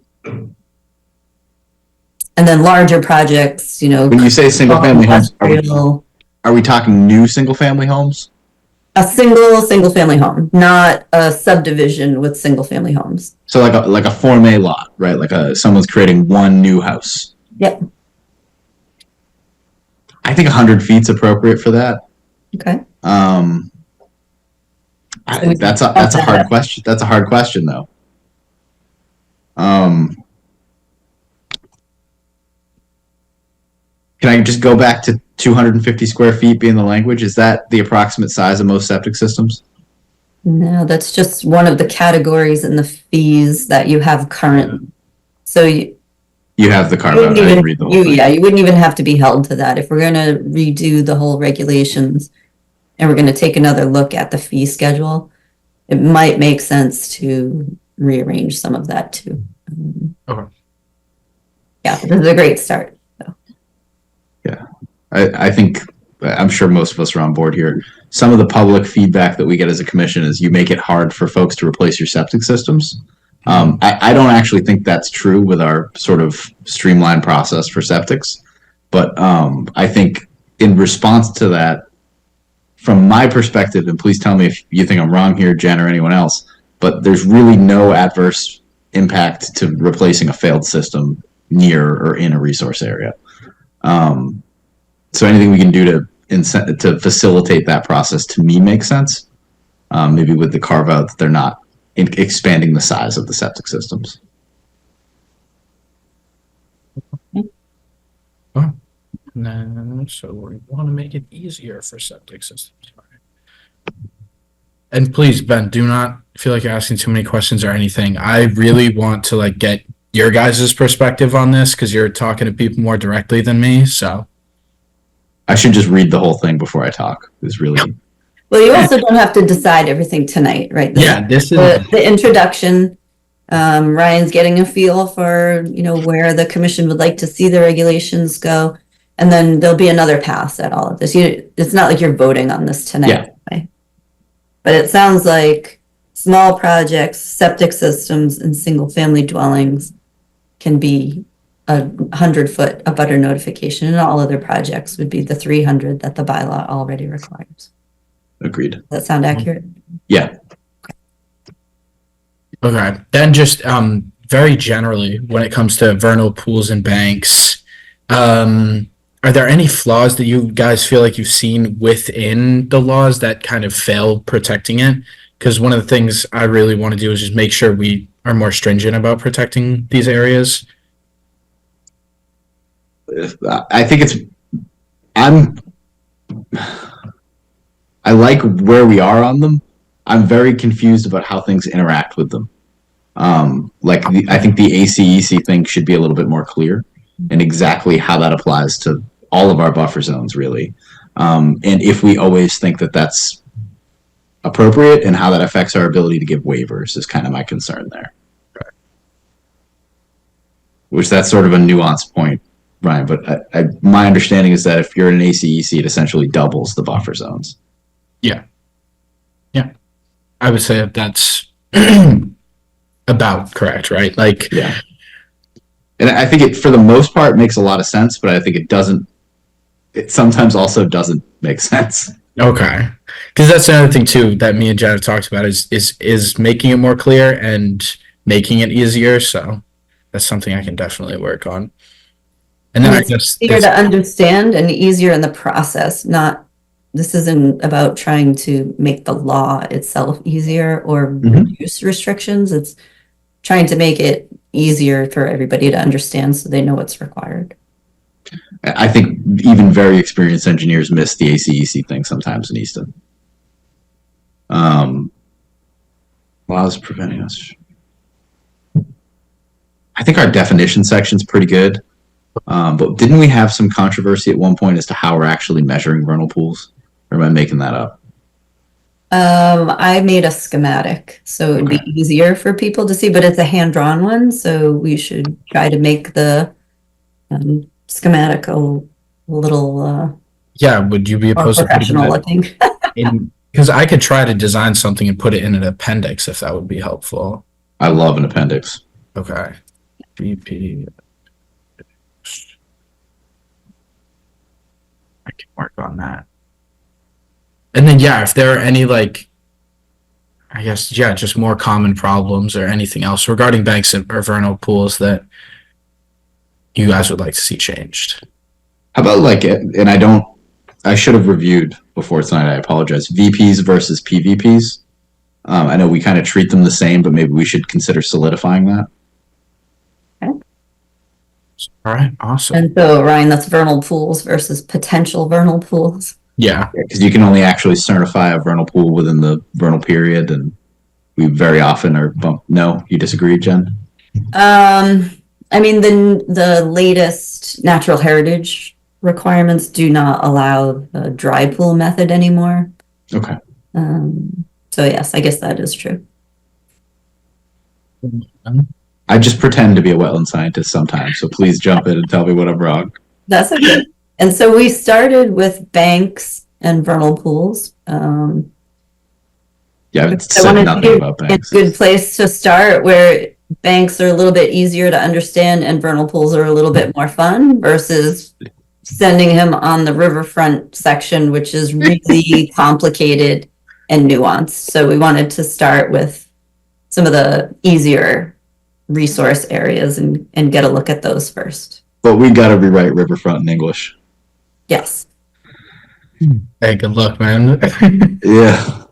then larger projects, when you say single family homes, are we talking new single family homes? A single family home, not a subdivision with single family homes. So like a Form A lot, right? Like someone's creating one new house. Yep. I think 100 feet's appropriate for that. Okay. That's a hard question. That's a hard question though. Can I just go back to 250 square feet being the language? Is that the approximate size of most septic systems? No, that's just one of the categories in the fees that you have current. So you have the carve out. I didn't read the whole thing. Yeah, you wouldn't even have to be held to that. If we're going to redo the whole regulations and we're going to take another look at the fee schedule, it might make sense to rearrange some of that too. Okay. Yeah, this is a great start. Yeah, I think, I'm sure most of us are on board here. Some of the public feedback that we get as a commission is you make it hard for folks to replace your septic systems. I don't actually think that's true with our sort of streamlined process for septics, but I think in response to that, from my perspective, and please tell me if you think I'm wrong here, Jen or anyone else, but there's really no adverse impact to replacing a failed system near or in a resource area. So anything we can do to facilitate that process to me makes sense. Maybe with the carve out that they're not expanding the size of the septic systems. No, so we want to make it easier for septic systems. And please, Ben, do not feel like you're asking too many questions or anything. I really want to get your guys' perspective on this because you're talking to people more directly than me. So I should just read the whole thing before I talk. It's really. Well, you also don't have to decide everything tonight, right? This is the introduction. Ryan's getting a feel for, where the commission would like to see the regulations go. And then there'll be another pass at all of this. It's not like you're voting on this tonight. Yeah. Right? But it sounds like small projects, septic systems, and single family dwellings can be a 100-foot abutter notification, and all other projects would be the 300 that the bylaw already requires. Agreed. Does that sound accurate? Yeah. okay. Then just very generally, when it comes to vernal pools and banks, I are there any flaws that you guys feel like you've seen within the laws that kind of fail protecting it? Because one of the things I really want to do is just make sure we are more stringent about protecting these areas. I think I like where we are on them. I'm very confused about how things interact with them. I think the ACEC thing should be a little bit more clear and exactly how that applies to all of our buffer zones, really. And if we always think that that's appropriate and how that affects our ability to give waivers is kind of my concern there. Which that's sort of a nuanced point, Ryan, but my understanding is that if you're in an ACEC, it essentially doubles the buffer zones. Yeah. I would say that that's about correct, right? Like, yeah. And I think it, for the most part, makes a lot of sense, but I think it sometimes also doesn't make sense. Okay. Because that's another thing too that me and Jen have talked about is making it more clear and making it easier. So that's something I can definitely work on. And then I guess easier to understand and easier in the process. This isn't about trying to make the law itself easier or reduce restrictions. It's trying to make it easier for everybody to understand so they know what's required. I think even very experienced engineers miss the ACEC thing sometimes in Easton. Laws preventing us. I think our definition section's pretty good. But didn't we have some controversy at one point as to how we're actually measuring vernal pools? Or am I making that up? I made a schematic, so it'd be easier for people to see, but it's a hand-drawn one, so we should try to make the schematic a little yeah, would you be opposed to professional looking? Because I could try to design something and put it in an appendix if that would be helpful. I love an appendix. Okay. BP. I can work on that. And then, yeah, if there are any, like, I guess, yeah, just more common problems or anything else regarding banks or vernal pools that you guys would like to see changed. How about and I should have reviewed before tonight, I apologize, VPs versus PVPs. I know we kind of treat them the same, but maybe we should consider solidifying that. Okay. All right, awesome. And so, Ryan, that's vernal pools versus potential vernal pools. Yeah. Because you can only actually certify a vernal pool within the vernal period, and we very often are bumped. No, you disagree, Jen? I mean, the latest natural heritage requirements do not allow the dry pool method anymore. Okay. So yes, I guess that is true. I just pretend to be a wetland scientist sometimes, so please jump in and tell me what I'm wrong. That's okay. And so we started with banks and vernal pools. Yeah, I've said nothing about banks. It's a good place to start where banks are a little bit easier to understand and vernal pools are a little bit more fun versus sending him on the riverfront section, which is really complicated and nuanced. So we wanted to start with some of the easier resource areas and get a look at those first. But we got to rewrite riverfront in English. Yes. Hey, good luck, man. Yeah.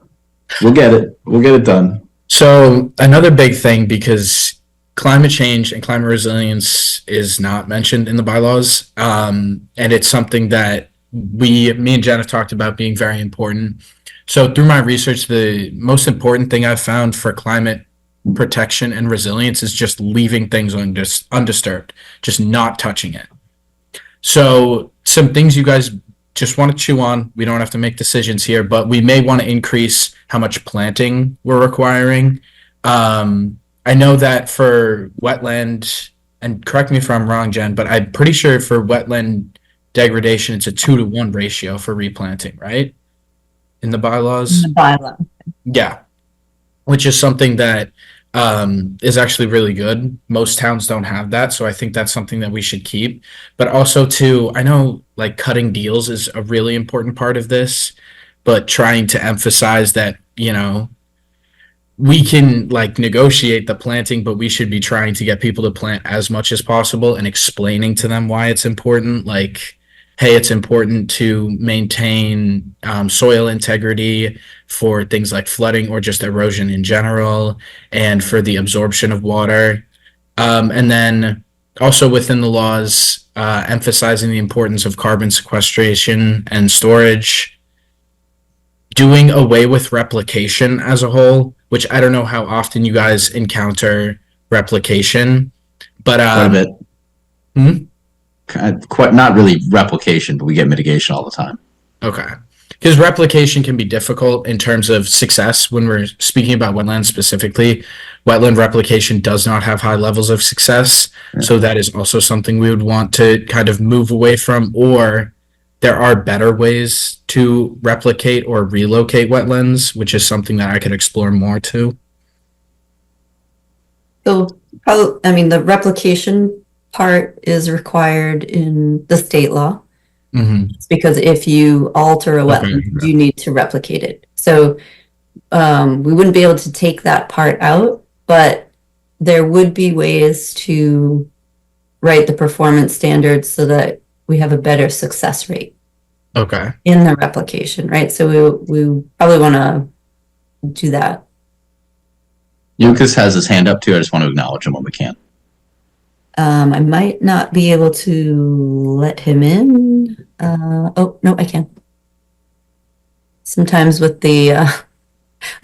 We'll get it. We'll get it done. So another big thing, because climate change and climate resilience is not mentioned in the bylaws. And it's something that me and Jen have talked about being very important. So through my research, the most important thing I've found for climate protection and resilience is just leaving things undisturbed, just not touching it. So some things you guys just want to chew on. We don't have to make decisions here, but we may want to increase how much planting we're requiring. I know that for wetland, and correct me if I'm wrong, Jen, but I'm pretty sure for wetland degradation, it's a 2-to-1 ratio for replanting, right? In the bylaws? In the bylaw. Yeah. Which is something that is actually really good. Most towns don't have that, so I think that's something that we should keep. But also too, I know like cutting deals is a really important part of this, but trying to emphasize that, you know, we can like negotiate the planting, but we should be trying to get people to plant as much as possible and explaining to them why it's important. Like hey, it's important to maintain soil integrity for things like flooding or just erosion in general, and for the absorption of water. And then also within the laws, emphasizing the importance of carbon sequestration and storage, doing away with replication as a whole, which I don't know how often you guys encounter replication, but Quite a bit. Quite not really replication, but we get mitigation all the time. Okay. Because replication can be difficult in terms of success when we're speaking about wetlands specifically. Wetland replication does not have high levels of success. Yeah. So that is also something we would want to kind of move away from, or there are better ways to replicate or relocate wetlands, which is something that I could explore more too. So, I mean, the replication part is required in the state law. Mm-hmm. It's because if you alter a wetland, you need to replicate it. So we wouldn't be able to take that part out, but there would be ways to write the performance standards so that we have a better success rate. Okay. In the replication, right? So we probably want to do that. Lucas has his hand up too. I just want to acknowledge him when we can. I might not be able to let him in. Oh, no, I can. Sometimes with the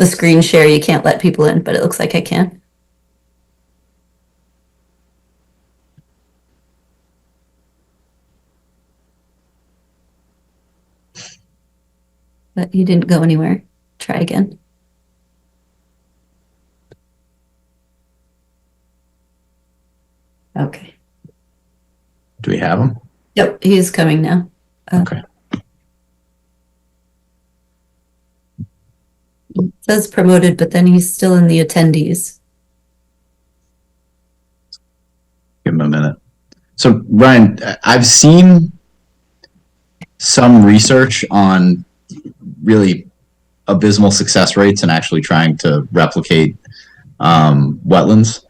screen share, you can't let people in, but it looks like I can. But he didn't go anywhere. Try again. Okay. Do we have him? Yep, he's coming now. Okay. It says promoted, but then he's still in the attendees. Give him a minute. So, Ryan, I've seen some research on really abysmal success rates and actually trying to replicate wetlands.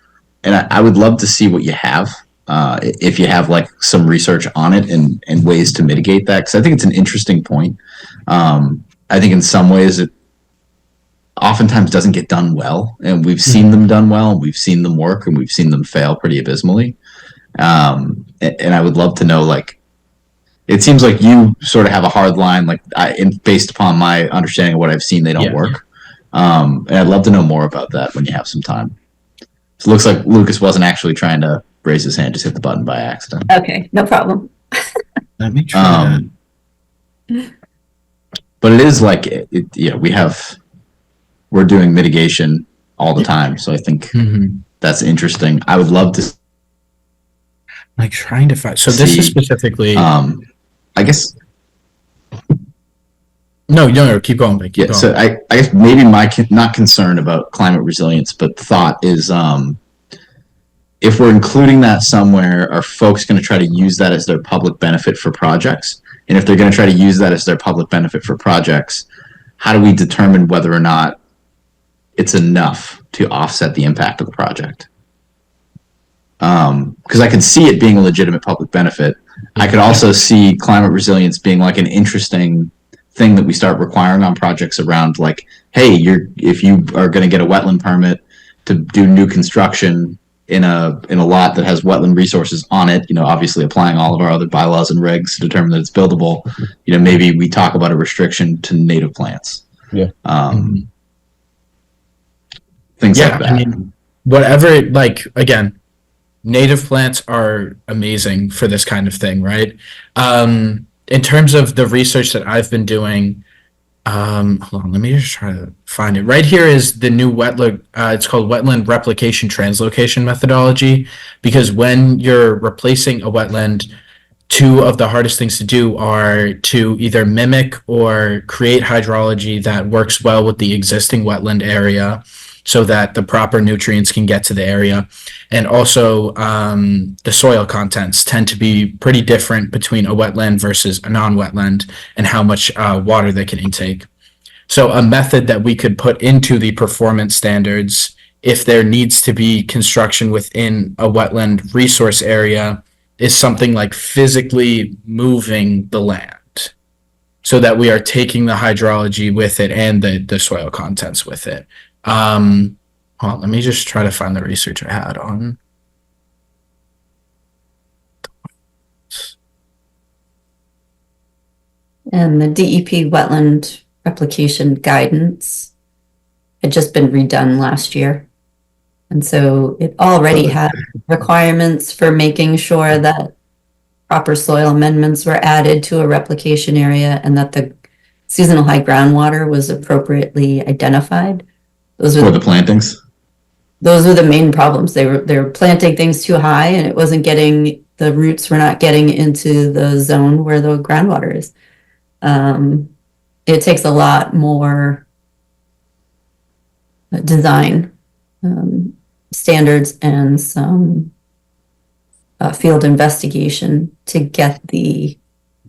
And I would love to see what you have, if you have like some research on it and ways to mitigate that. Because I think it's an interesting point. I think in some ways it oftentimes doesn't get done well. And we've seen them done well, and we've seen them work, and we've seen them fail pretty abysmally. And I would love to know, like, it seems like you sort of have a hard line, like based upon my understanding of what I've seen, they don't work. And I'd love to know more about that when you have some time. So it looks like Lucas wasn't actually trying to raise his hand, just hit the button by accident. Okay, no problem. Let me try that. But it is like, we're doing mitigation all the time. So I think that's interesting. I would love to. Like trying to find. So this is specifically. I guess. No, keep going. Keep going. So I guess maybe my not concern about climate resilience, but thought is, if we're including that somewhere, are folks going to try to use that as their public benefit for projects? And if they're going to try to use that as their public benefit for projects, how do we determine whether or not it's enough to offset the impact of the project? Because I could see it being a legitimate public benefit. I could also see climate resilience being like an interesting thing that we start requiring on projects around, like, hey, if you are going to get a wetland permit to do new construction in a lot that has wetland resources on it, obviously applying all of our other bylaws and regs to determine that it's buildable, maybe we talk about a restriction to native plants. Yeah. Things like that. I mean, whatever, like, again, native plants are amazing for this kind of thing, right? In terms of the research that I've been doing, hold on, let me just try to find it. Right here is the new wetland, it's called wetland replication translocation methodology, because when you're replacing a wetland, two of the hardest things to do are to either mimic or create hydrology that works well with the existing wetland area, so that the proper nutrients can get to the area. And also the soil contents tend to be pretty different between a wetland versus a non-wetland, and how much water they can intake. So a method that we could put into the performance standards, if there needs to be construction within a wetland resource area, is something like physically moving the land so that we are taking the hydrology with it and the soil contents with it. Hold on, let me just try to find the research I had on. And the DEP wetland replication guidance had just been redone last year. And so it already had requirements for making sure that proper soil amendments were added to a replication area and that the seasonal high groundwater was appropriately identified. Those For were the plantings? those were the main problems. They were planting things too high and it wasn't getting, the roots were not getting into the zone where the groundwater is. It takes a lot more design standards and some field investigation to get the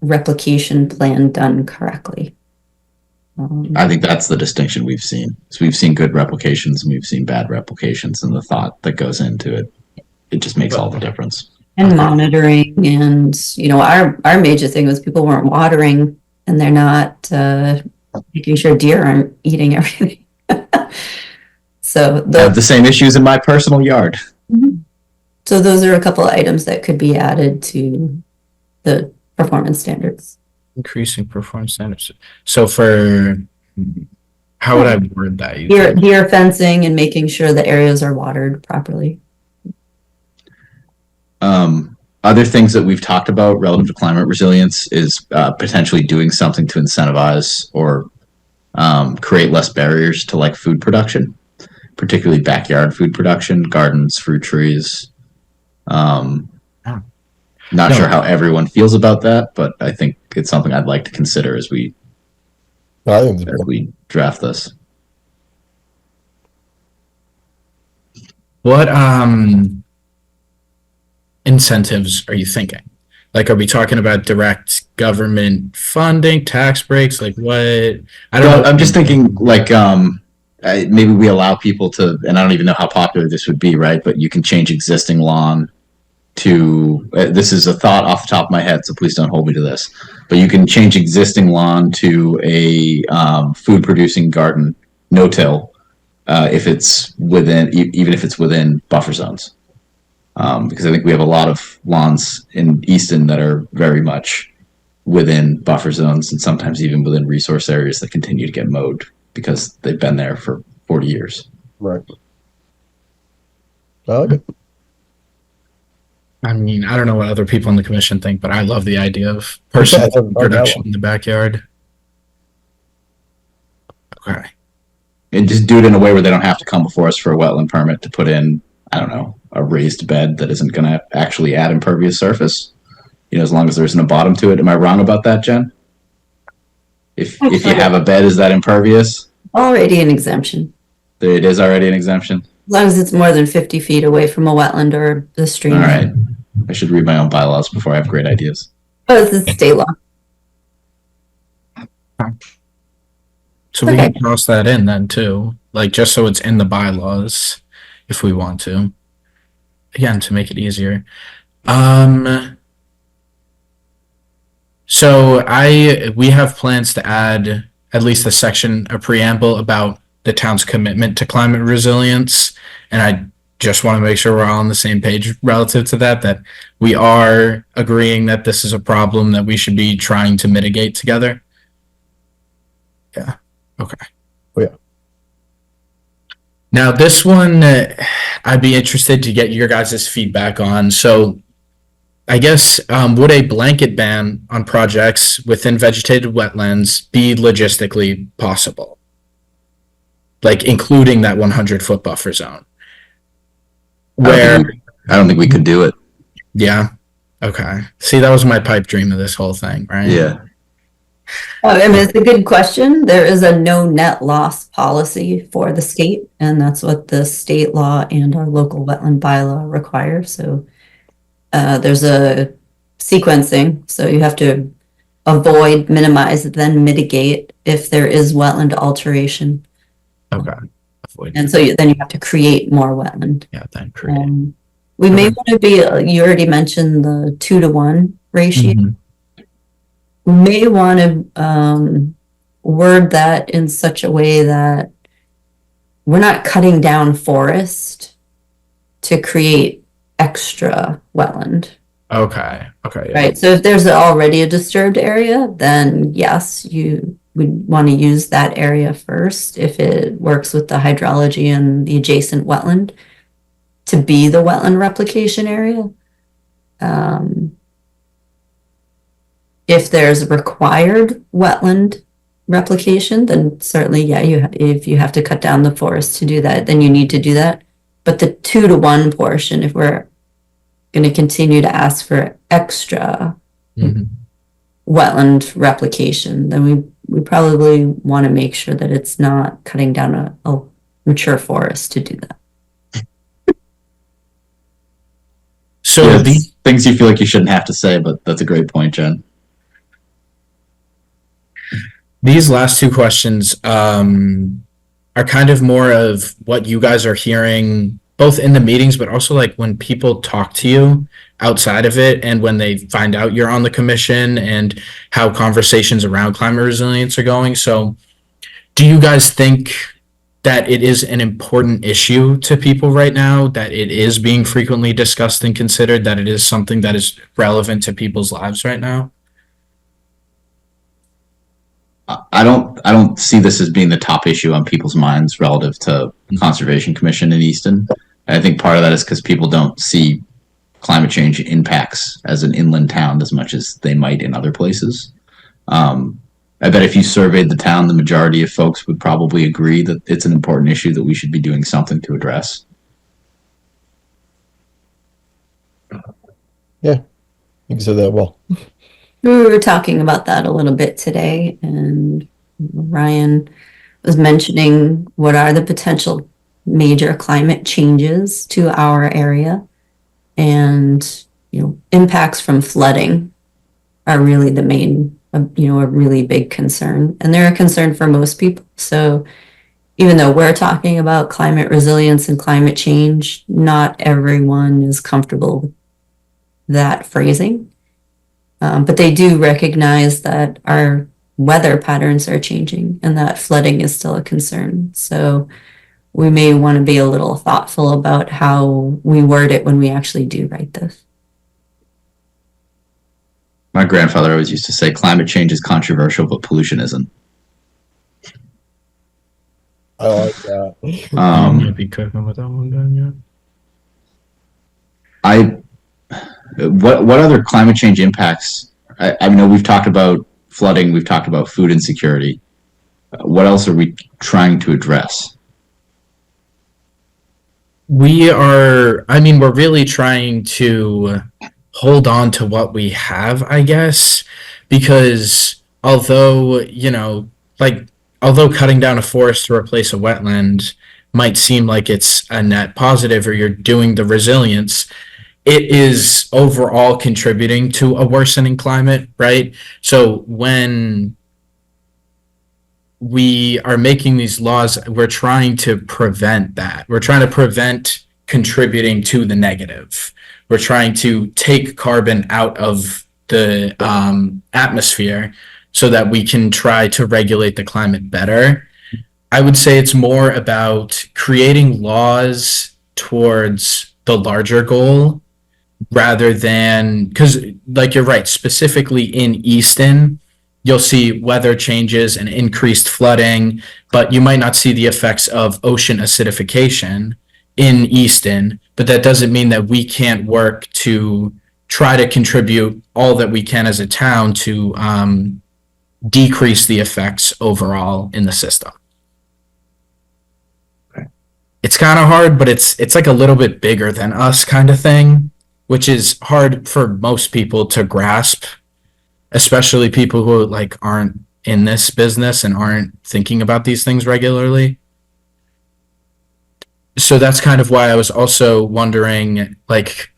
replication plan done correctly. I think that's the distinction we've seen. So we've seen good replications and we've seen bad replications, and the thought that goes into it, it just makes all the difference. And monitoring, and our major thing was people weren't watering and they're not making sure deer aren't eating everything. So I have the same issues in my personal yard. So those are a couple of items that could be added to the performance standards. Increasing performance standards. So for, how would I word that? Deer fencing and making sure the areas are watered properly. Other things that we've talked about relative to climate resilience is potentially doing something to incentivize or create less barriers to like food production, particularly backyard food production, gardens, fruit trees. Not sure how everyone feels about that, but I think it's something I'd like to consider as we draft this. What incentives are you thinking? Like, are we talking about direct government funding, tax breaks? Like what? I don't know. I'm just thinking like maybe we allow people to, and I don't even know how popular this would be, right? But you can change existing lawn to, this is a thought off the top of my head, so please don't hold me to this, but you can change existing lawn to a food producing garden, no-till, if it's within, even if it's within buffer zones. Because I think we have a lot of lawns in Easton that are very much within buffer zones and sometimes even within resource areas that continue to get mowed because they've been there for 40 years. Right. I like it. I mean, I don't know what other people in the commission think, but I love the idea of personal production in the backyard. Okay. And just do it in a way where they don't have to come before us for a wetland permit to put in, I don't know, a raised bed that isn't going to actually add impervious surface. As long as there isn't a bottom to it. Am I wrong about that, Jen? If you have a bed, is that impervious? Already an exemption. It is already an exemption. As long as it's more than 50 feet away from a wetland or the stream. All right. I should read my own bylaws before I have great ideas. Oh, this is state law. So we can cross that in then too, like just so it's in the bylaws if we want to. Again, to make it easier. So we have plans to add at least a section, a preamble about the town's commitment to climate resilience. And I just want to make sure we're all on the same page relative to that we are agreeing that this is a problem that we should be trying to mitigate together. Yeah. Okay. Oh, yeah. Now this one, I'd be interested to get your guys' feedback on. So I guess, would a blanket ban on projects within vegetated wetlands be logistically possible? Like including that 100-foot buffer zone? I don't think we could do it. Yeah. Okay. See, that was my pipe dream of this whole thing, right? Yeah. I mean, it's a good question. There is a no net loss policy for the state, and that's what the state law and our local wetland bylaw require. So there's a sequencing. So you have to avoid, minimize, then mitigate if there is wetland alteration. Okay. And so then you have to create more wetland. Yeah, then create. We may Okay. want to be, you already mentioned the 2-to-1 ratio. Mhm. We may want to word that in such a way that we're not cutting down forest to create extra wetland. Okay. Okay. Yeah. Right, so if there's already a disturbed area, then yes, you would want to use that area first if it works with the hydrology and the adjacent wetland to be the wetland replication area. If there's required wetland replication, then certainly, yeah, if you have to cut down the forest to do that, then you need to do that. But the 2-to-1 portion, if we're going to continue to ask for extra Mhm. wetland replication, then we probably want to make sure that it's not cutting down a mature forest to do that. So Yeah, these things you feel like you shouldn't have to say, but that's a great point, Jen. These last two questions are kind of more of what you guys are hearing both in the meetings, but also like when people talk to you outside of it and when they find out you're on the commission and how conversations around climate resilience are going. So do you guys think that it is an important issue to people right now, that it is being frequently discussed and considered, that it is something that is relevant to people's lives right now? I don't see this as being the top issue on people's minds relative to Conservation Commission in Easton. I think part of that is because people don't see climate change impacts as an inland town as much as they might in other places. I bet if you surveyed the town, the majority of folks would probably agree that it's an important issue that we should be doing something to address. Yeah, you said that well. We were talking about that a little bit today, and Ryan was mentioning what are the potential major climate changes to our area, and impacts from flooding are really the main, a really big concern, and they're a concern for most people. So even though we're talking about climate resilience and climate change, not everyone is comfortable with that phrasing. But they do recognize that our weather patterns are changing and that flooding is still a concern. So we may want to be a little thoughtful about how we word it when we actually do write this. My grandfather always used to say climate change is controversial, but pollution isn't. I like that. You might be cooking with that one, then, yeah. What other climate change impacts? I know we've talked about flooding, we've talked about food insecurity. What else are we trying to address? We're really trying to hold on to what we have, I guess, because although cutting down a forest to replace a wetland might seem like it's a net positive or you're doing the resilience, it is overall contributing to a worsening climate, right? So when we are making these laws, we're trying to prevent that. We're trying to prevent contributing to the negative. We're trying to take carbon out of the atmosphere so that we can try to regulate the climate better. I would say it's more about creating laws towards the larger goal rather than, because like you're right, specifically in Easton, you'll see weather changes and increased flooding, but you might not see the effects of ocean acidification in Easton. But that doesn't mean that we can't work to try to contribute all that we can as a town to decrease the effects overall in the system. Okay. It's kind of hard, but it's like a little bit bigger than us kind of thing, which is hard for most people to grasp, especially people who like aren't in this business and aren't thinking about these things regularly. So that's kind of why I was also wondering, like,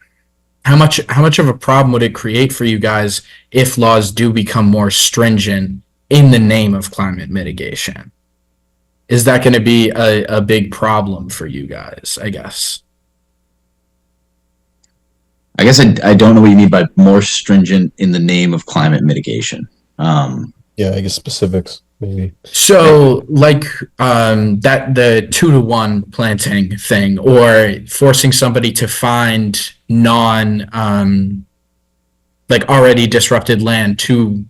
how much of a problem would it create for you guys if laws do become more stringent in the name of climate mitigation? Is that going to be a big problem for you guys, I guess? I guess I don't know what you mean by more stringent in the name of climate mitigation. Yeah, I guess specifics maybe. So like that the 2-to-1 planting thing, or forcing somebody to find like already disrupted land to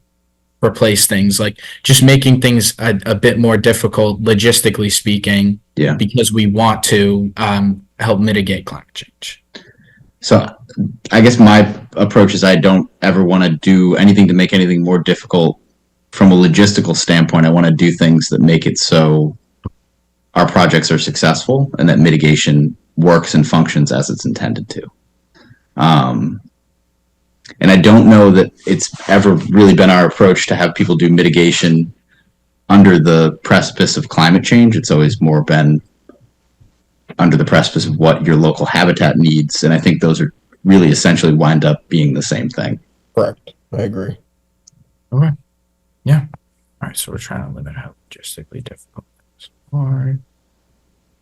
replace things, like just making things a bit more difficult logistically speaking. Yeah. Because we want to help mitigate climate change. So I guess my approach is I don't ever want to do anything to make anything more difficult from a logistical standpoint. I want to do things that make it so our projects are successful and that mitigation works and functions as it's intended to. And I don't know that it's ever really been our approach to have people do mitigation under the precipice of climate change. It's always more been under the precipice of what your local habitat needs. And I think those are really essentially wind up being the same thing. Correct. I agree. Okay. Yeah. All right. So we're trying to limit how logistically difficult things are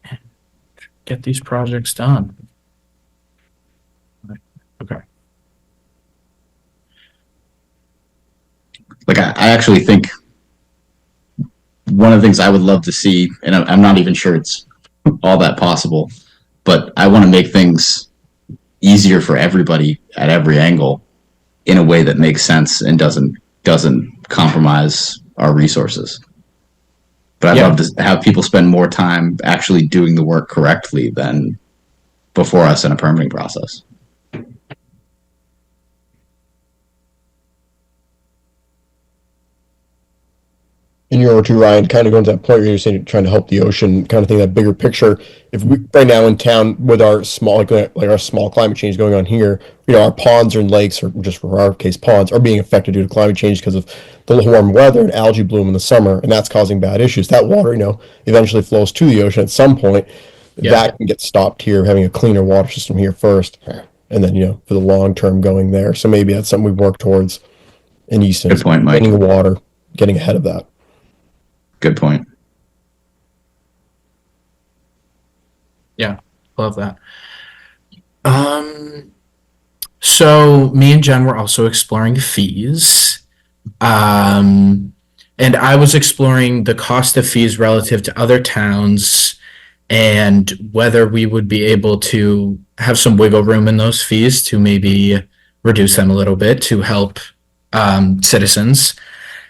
and get these projects done. Okay. Like I actually think one of the things I would love to see, and I'm not even sure it's all that possible, but I want to make things easier for everybody at every angle in a way that makes sense and doesn't compromise our resources. But I'd love to have people spend more time actually doing the work correctly than before us in a permitting process. And you're over to Ryan, kind of going to that point where you're saying trying to help the ocean, kind of think that bigger picture. If we right now in town with our small, like our small climate change going on here, our ponds and lakes, or just for our case, ponds are being affected due to climate change because of the warm weather and algae bloom in the summer, and that's causing bad issues. That water, eventually flows to the ocean at some point. Yeah. That can get stopped here, having a cleaner water system here first, and then for the long term going there. So maybe that's something we work towards in Easton. Good point, Mike. Getting the water, getting ahead of that. Good point. Yeah, love that. So me and Jen were also exploring fees. And I was exploring the cost of fees relative to other towns and whether we would be able to have some wiggle room in those fees to maybe reduce them a little bit to help citizens.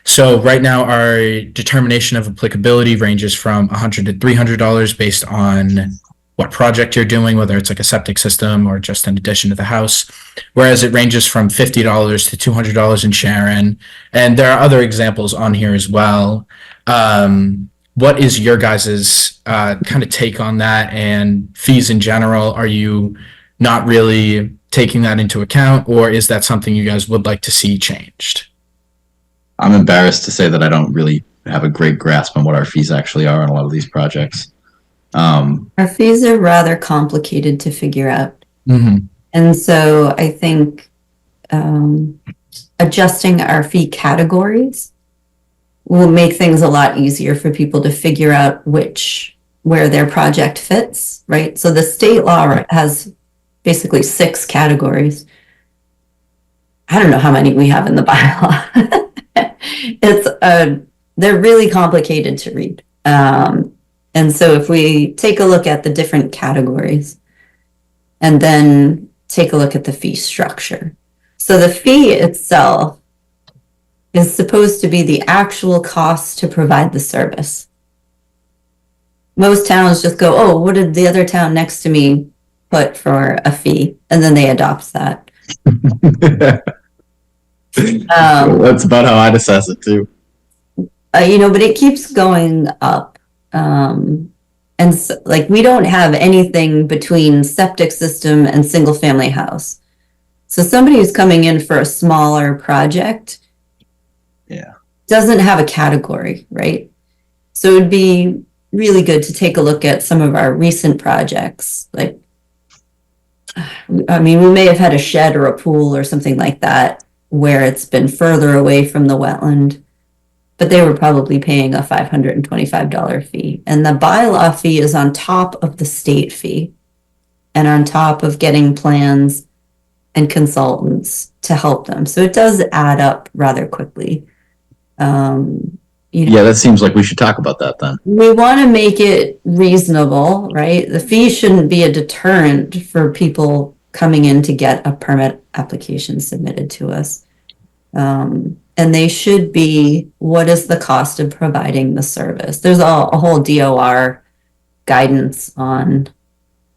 So right now our determination of applicability ranges from $100 to $300 based on what project you're doing, whether it's like a septic system or just an addition to the house, whereas it ranges from $50 to $200 in Sharon. And there are other examples on here as well. What is your guys's kind of take on that and fees in general? Are you not really taking that into account, or is that something you guys would like to see changed? I'm embarrassed to say that I don't really have a great grasp on what our fees actually are on a lot of these projects. Our fees are rather complicated to figure out. Mm-hmm. And so I think adjusting our fee categories will make things a lot easier for people to figure out where their project fits, right? So the state law has basically 6 categories. I don't know how many we have in the bylaw. They're really complicated to read. And so if we take a look at the different categories and then take a look at the fee structure. So the fee itself is supposed to be the actual cost to provide the service. Most towns just go, oh, what did the other town next to me put for a fee? And then they adopt that. That's about how I'd assess it too. But it keeps going up. And so, we don't have anything between septic system and single family house. So somebody who's coming in for a smaller project doesn't have a category, right? So it'd be really good to take a look at some of our recent projects. We may have had a shed or a pool or something like that where it's been further away from the wetland, but they were probably paying a $525 fee. And the bylaw fee is on top of the state fee and on top of getting plans and consultants to help them. So it does add up rather quickly. Yeah, that seems like we should talk about that then. We want to make it reasonable, right? The fee shouldn't be a deterrent for people coming in to get a permit application submitted to us. And they should be, what is the cost of providing the service? There's a whole DOR guidance on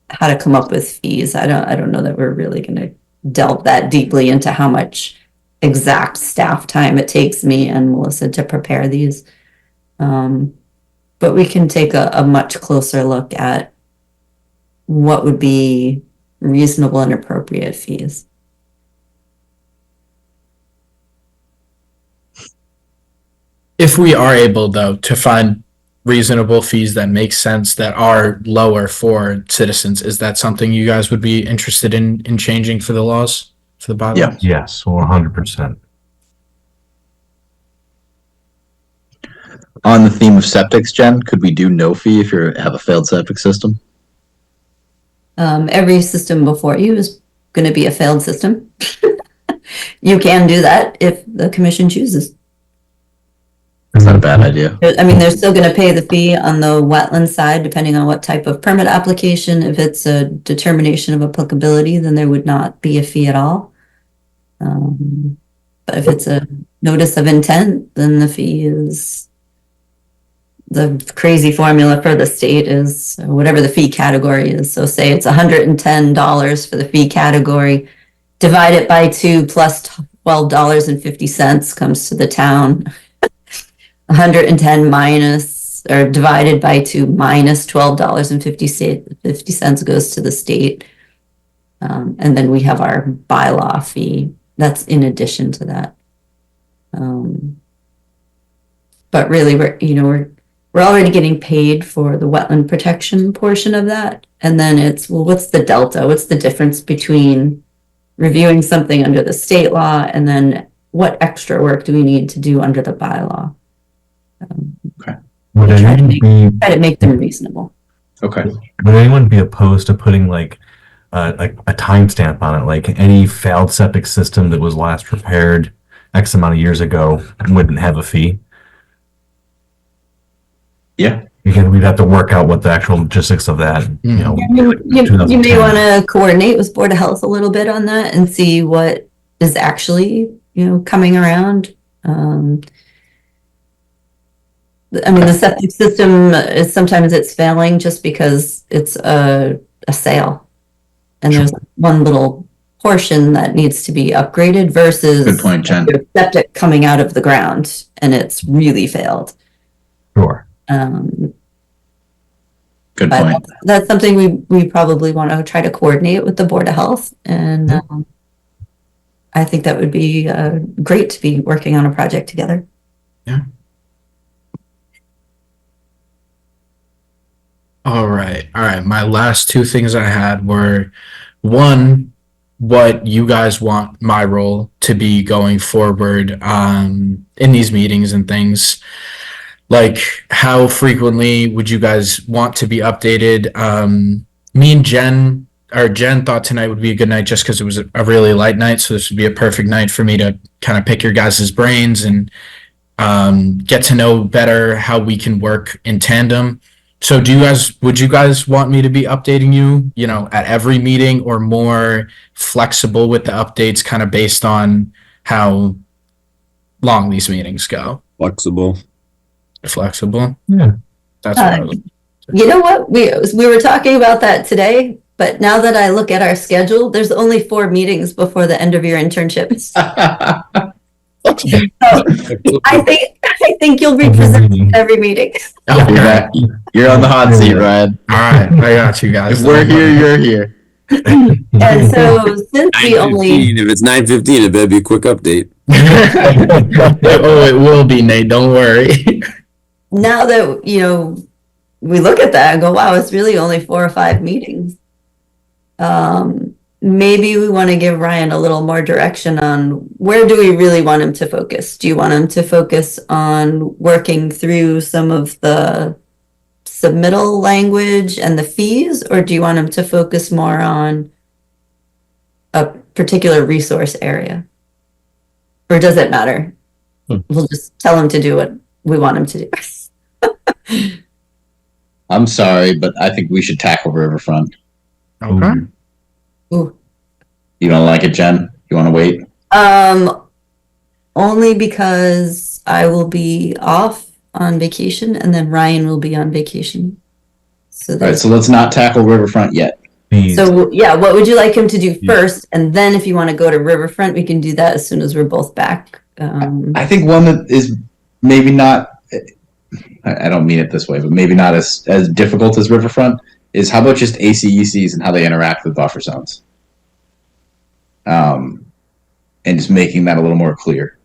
how to come up with fees. I don't know that we're really going to delve that deeply into how much exact staff time it takes me and Melissa to prepare these. But we can take a much closer look at what would be reasonable and appropriate fees. If we are able, though, to find reasonable fees that make sense, that are lower for citizens, is that something you guys would be interested in changing for the laws, for the bylaws? Yeah. Yes, 100%. On the theme of septics, Jen, could we do no fee if you have a failed septic system? Every system before you is going to be a failed system. You can do that if the commission chooses. It's not a bad idea. I mean, they're still going to pay the fee on the wetland side, depending on what type of permit application. If it's a determination of applicability, then there would not be a fee at all. But if it's a notice of intent, then the fee is, the crazy formula for the state is whatever the fee category is. So say it's $110 for the fee category, divide it by 2 plus $12.50 comes to the town. 110 minus, or divided by 2 minus $12.50 goes to the state. And then we have our bylaw fee. That's in addition to that. But really, we're already getting paid for the wetland protection portion of that. And then it's, well, what's the delta? What's the difference between reviewing something under the state law and then what extra work do we need to do under the bylaw? Okay. Would Try anyone to make them reasonable. Okay. would anyone be opposed to putting like a timestamp on it? Like any failed septic system that was last repaired X amount of years ago wouldn't have a fee? Yeah. Again, we'd have to work out what the actual logistics of that, you know. You may want to coordinate with Board of Health a little bit on that and see what is actually, coming around. I mean, the septic system is sometimes it's failing just because it's a sale. And there's one little portion that needs to be upgraded versus Good point, Jen. septic coming out of the ground and it's really failed. Sure. Good But point. that's something we probably want to try to coordinate with the Board of Health. And I think that would be great to be working on a project together. Yeah. All right. My last two things I had were, one, what you guys want my role to be going forward in these meetings and things. Like, how frequently would you guys want to be updated? Me and Jen thought tonight would be a good night just because it was a really light night. So this would be a perfect night for me to kind of pick your guys' brains and get to know better how we can work in tandem. So would you guys want me to be updating you, at every meeting, or more flexible with the updates kind of based on how long these meetings go? Flexible. Flexible? Yeah. That's what I was. You know what? We were talking about that today, but now that I look at our schedule, there's only 4 meetings before the end of your internship. So I think you'll be presenting at every meeting. Okay. You're on the hot seat, Ryan. All right, I got you guys. If we're here, you're here. And so since we 9:15. If it's 9:15, it better be a quick update. Oh, it will be, Nate. Don't worry. now that, we look at that and go, wow, it's really only 4 or 5 meetings. Maybe we want to give Ryan a little more direction on where do we really want him to focus? Do you want him to focus on working through some of the submittal language and the fees, or do you want him to focus more on a particular resource area? Or does it matter? We'll just tell him to do what we want him to do. I'm sorry, but I think we should tackle Riverfront. Okay. Ooh. You don't like it, Jen? You want to wait? Only because I will be off on vacation and then Ryan will be on vacation. So, All right, so let's not tackle Riverfront yet. so yeah, what would you like him to do first? And then if you want to go to Riverfront, we can do that as soon as we're both back. I think one that is maybe not, I don't mean it this way, but maybe not as difficult as Riverfront is how about just ACECs and how they interact with buffer zones? And just making that a little more clear.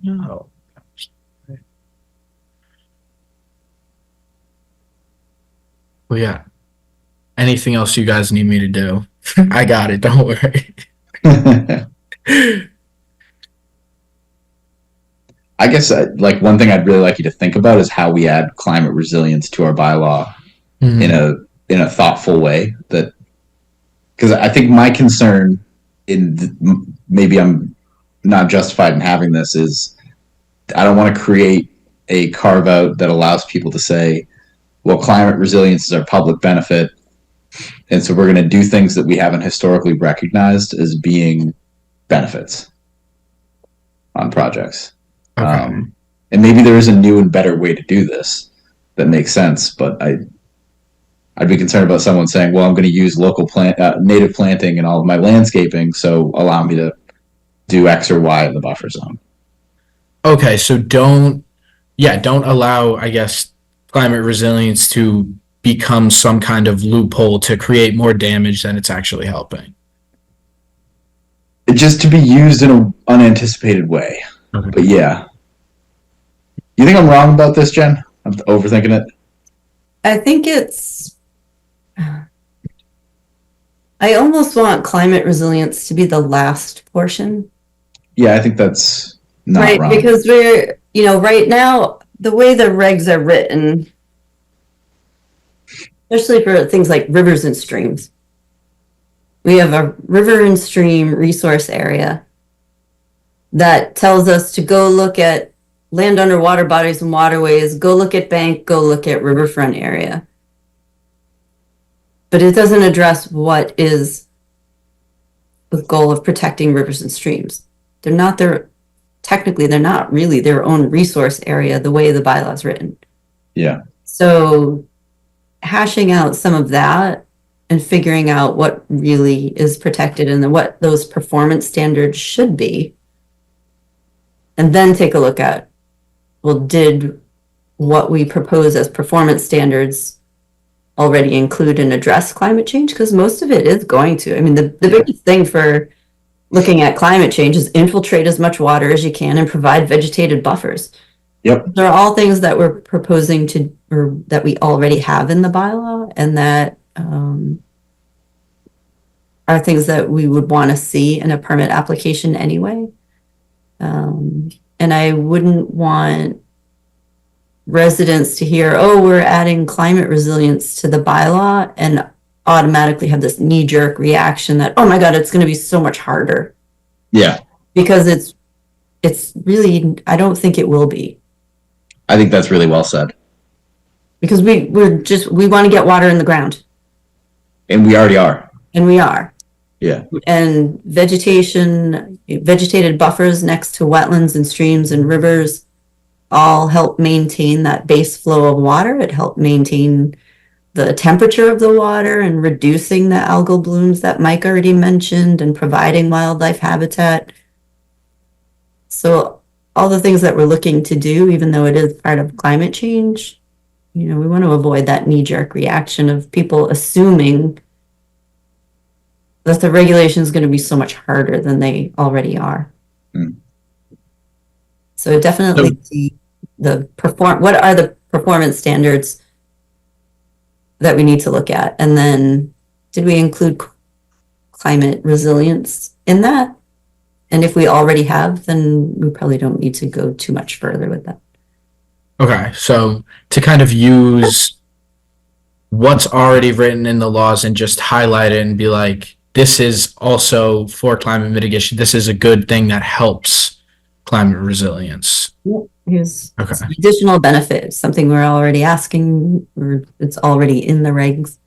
No. Well, yeah. Anything else you guys need me to do? I got it. Don't worry. I guess like one thing I'd really like you to think about is how we add climate resilience to our bylaw in a thoughtful way. That because I think my concern maybe I'm not justified in having this is I don't want to create a carve out that allows people to say, well, climate resilience is our public benefit, and so we're going to do things that we haven't historically recognized as being benefits on projects. Okay. And maybe there is a new and better way to do this that makes sense, but I'd be concerned about someone saying, well, I'm going to use local native planting in all of my landscaping, so allow me to do X or Y in the buffer zone. Okay, so don't allow, I guess, climate resilience to become some kind of loophole to create more damage than it's actually helping. Just to be used in an unanticipated way. Okay. But yeah. You think I'm wrong about this, Jen? I'm overthinking it? I think it's. I almost want climate resilience to be the last portion. Yeah, I think that's not right, wrong. because we're, right now, the way the regs are written, especially for things like rivers and streams, we have a river and stream resource area that tells us to go look at land under water bodies and waterways, go look at bank, go look at riverfront area. But it doesn't address what is the goal of protecting rivers and streams. They're not really their own resource area the way the bylaw is written. Yeah. So hashing out some of that and figuring out what really is protected and what those performance standards should be. And then take a look at, well, did what we propose as performance standards already include and address climate change? Because most of it is going to. I mean, the biggest thing for looking at climate change is infiltrate as much water as you can and provide vegetated buffers. Yep. They're all things that we're proposing to, or that we already have in the bylaw, and that are things that we would want to see in a permit application anyway. And I wouldn't want residents to hear, oh, we're adding climate resilience to the bylaw and automatically have this knee-jerk reaction that, oh my God, it's going to be so much harder. Yeah. Because it's really, I don't think it will be. I think that's really well said. Because we want to get water in the ground. And we already are. And we are. Yeah. And vegetated buffers next to wetlands and streams and rivers all help maintain that base flow of water. It helps maintain the temperature of the water and reducing the algal blooms that Mike already mentioned and providing wildlife habitat. So all the things that we're looking to do, even though it is part of climate change, we want to avoid that knee-jerk reaction of people assuming that the regulation is going to be so much harder than they already are. Mm. So definitely what are the performance standards that we need to look at? And then did we include climate resilience in that. And if we already have, then we probably don't need to go too much further with that. Okay, so to kind of use what's already written in the laws and just highlight it and be like, this is also for climate mitigation. This is a good thing that helps climate resilience. Here's Okay. some additional benefit, something we're already asking, or it's already in the regs,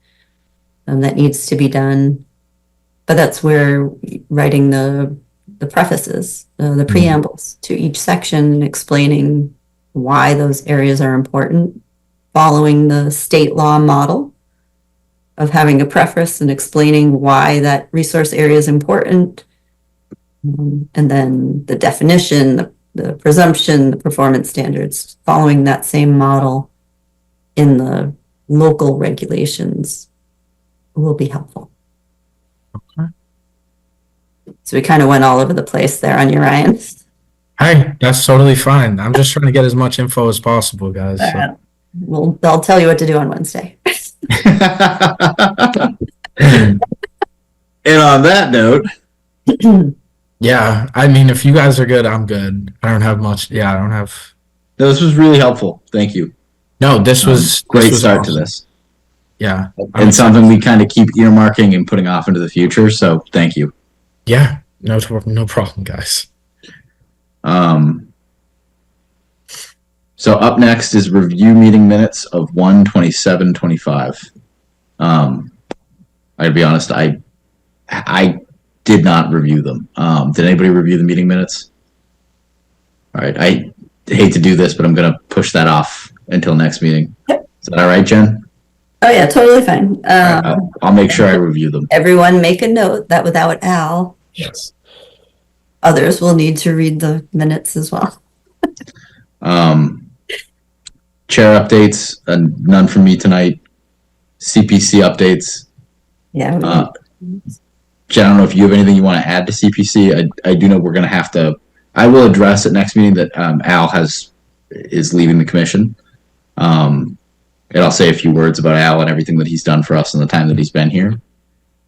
that needs to be done. But that's where writing the prefaces, the preambles to each section, explaining why those areas are important, following the state law model of having a preface and explaining why that resource area is important. And then the definition, the presumption, the performance standards, following that same model in the local regulations will be helpful. Okay. So we kind of went all over the place there on your Ryan. Hey, that's totally fine. I'm just trying to get as much info as possible, guys. So. Well, they'll tell you what to do on Wednesday. And on that note, Yeah, I mean, if you guys are good, I'm good. I don't have much. Yeah, I don't have. no, this was really helpful. Thank you. No, this was Great this was start awesome. to this. Yeah, And something we kind of keep earmarking and putting off into the future. So thank you. yeah, no problem, guys. So up next is review meeting minutes of 1/27/25. I'd be honest, I did not review them. Did anybody review the meeting minutes? All right, I hate to do this, but I'm going to push that off until next meeting. Yep. Is that all right, Jen? Oh yeah, totally fine. All right, I'll make sure I review them. Everyone make a note that without Al, Yes. others will need to read the minutes as well. Chair updates, none from me tonight. CPC updates. Yeah. Jen, I don't know if you have anything you want to add to CPC. I do know we're going to have to. I will address at next meeting that Al is leaving the commission, and I'll say a few words about Al and everything that he's done for us in the time that he's been here.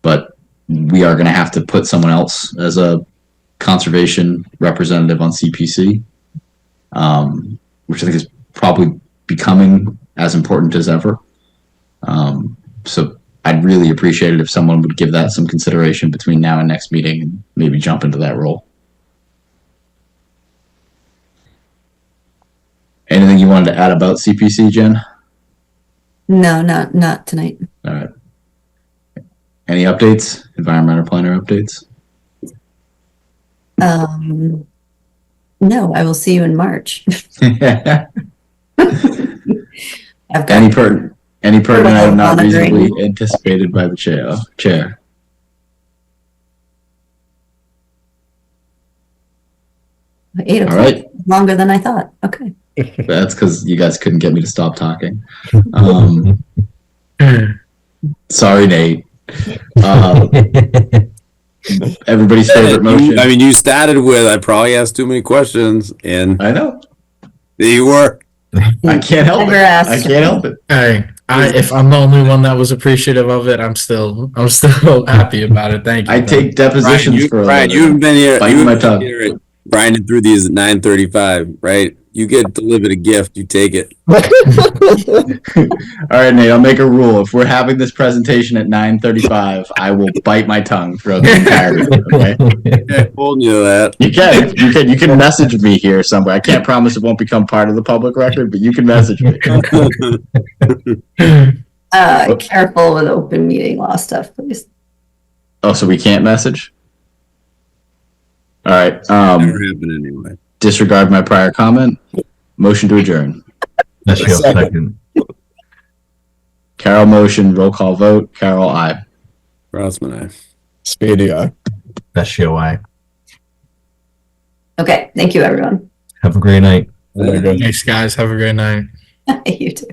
But we are going to have to put someone else as a conservation representative on CPC, which I think is probably becoming as important as ever. So I'd really appreciate it if someone would give that some consideration between now and next meeting and maybe jump into that role. Anything you wanted to add about CPC, Jen? No, not tonight. All right. Any updates? Environmental planner updates? No, I will see you in March. I've got Any pertinent item not monitoring. reasonably anticipated by the chair? 8 o'clock. All right. Longer than I thought. Okay. That's because you guys couldn't get me to stop talking. Sorry, Nate. Everybody's favorite motion. I mean, you started with, I probably asked too many questions, and I know. there you were. I can't help Never it. asked. I can't help it. Hey, if I'm the only one that was appreciative of it, I'm still happy about it. Thank you. I take depositions for a Brian, living. you've been here. Biting You've my been tongue. here at grinding through these at 9:35, right? You get delivered a gift, you take it. All right, Nate, I'll make a rule. If we're having this presentation at 9:35, I will bite my tongue throughout the entirety of it, okay? I told you that. You can message me here somewhere. I can't promise it won't become part of the public record, but you can message me. Careful with open meeting law stuff, please. Oh, so we can't message? All right. Never happened anyway. Disregard my prior comment. Motion to adjourn. That's your second. Carol motion, roll call vote. Carol, aye. Rossman, Spady, aye. That's your why. Okay. Thank you, everyone. Have a great night. Very good. Thanks, guys. Have a great night. You too.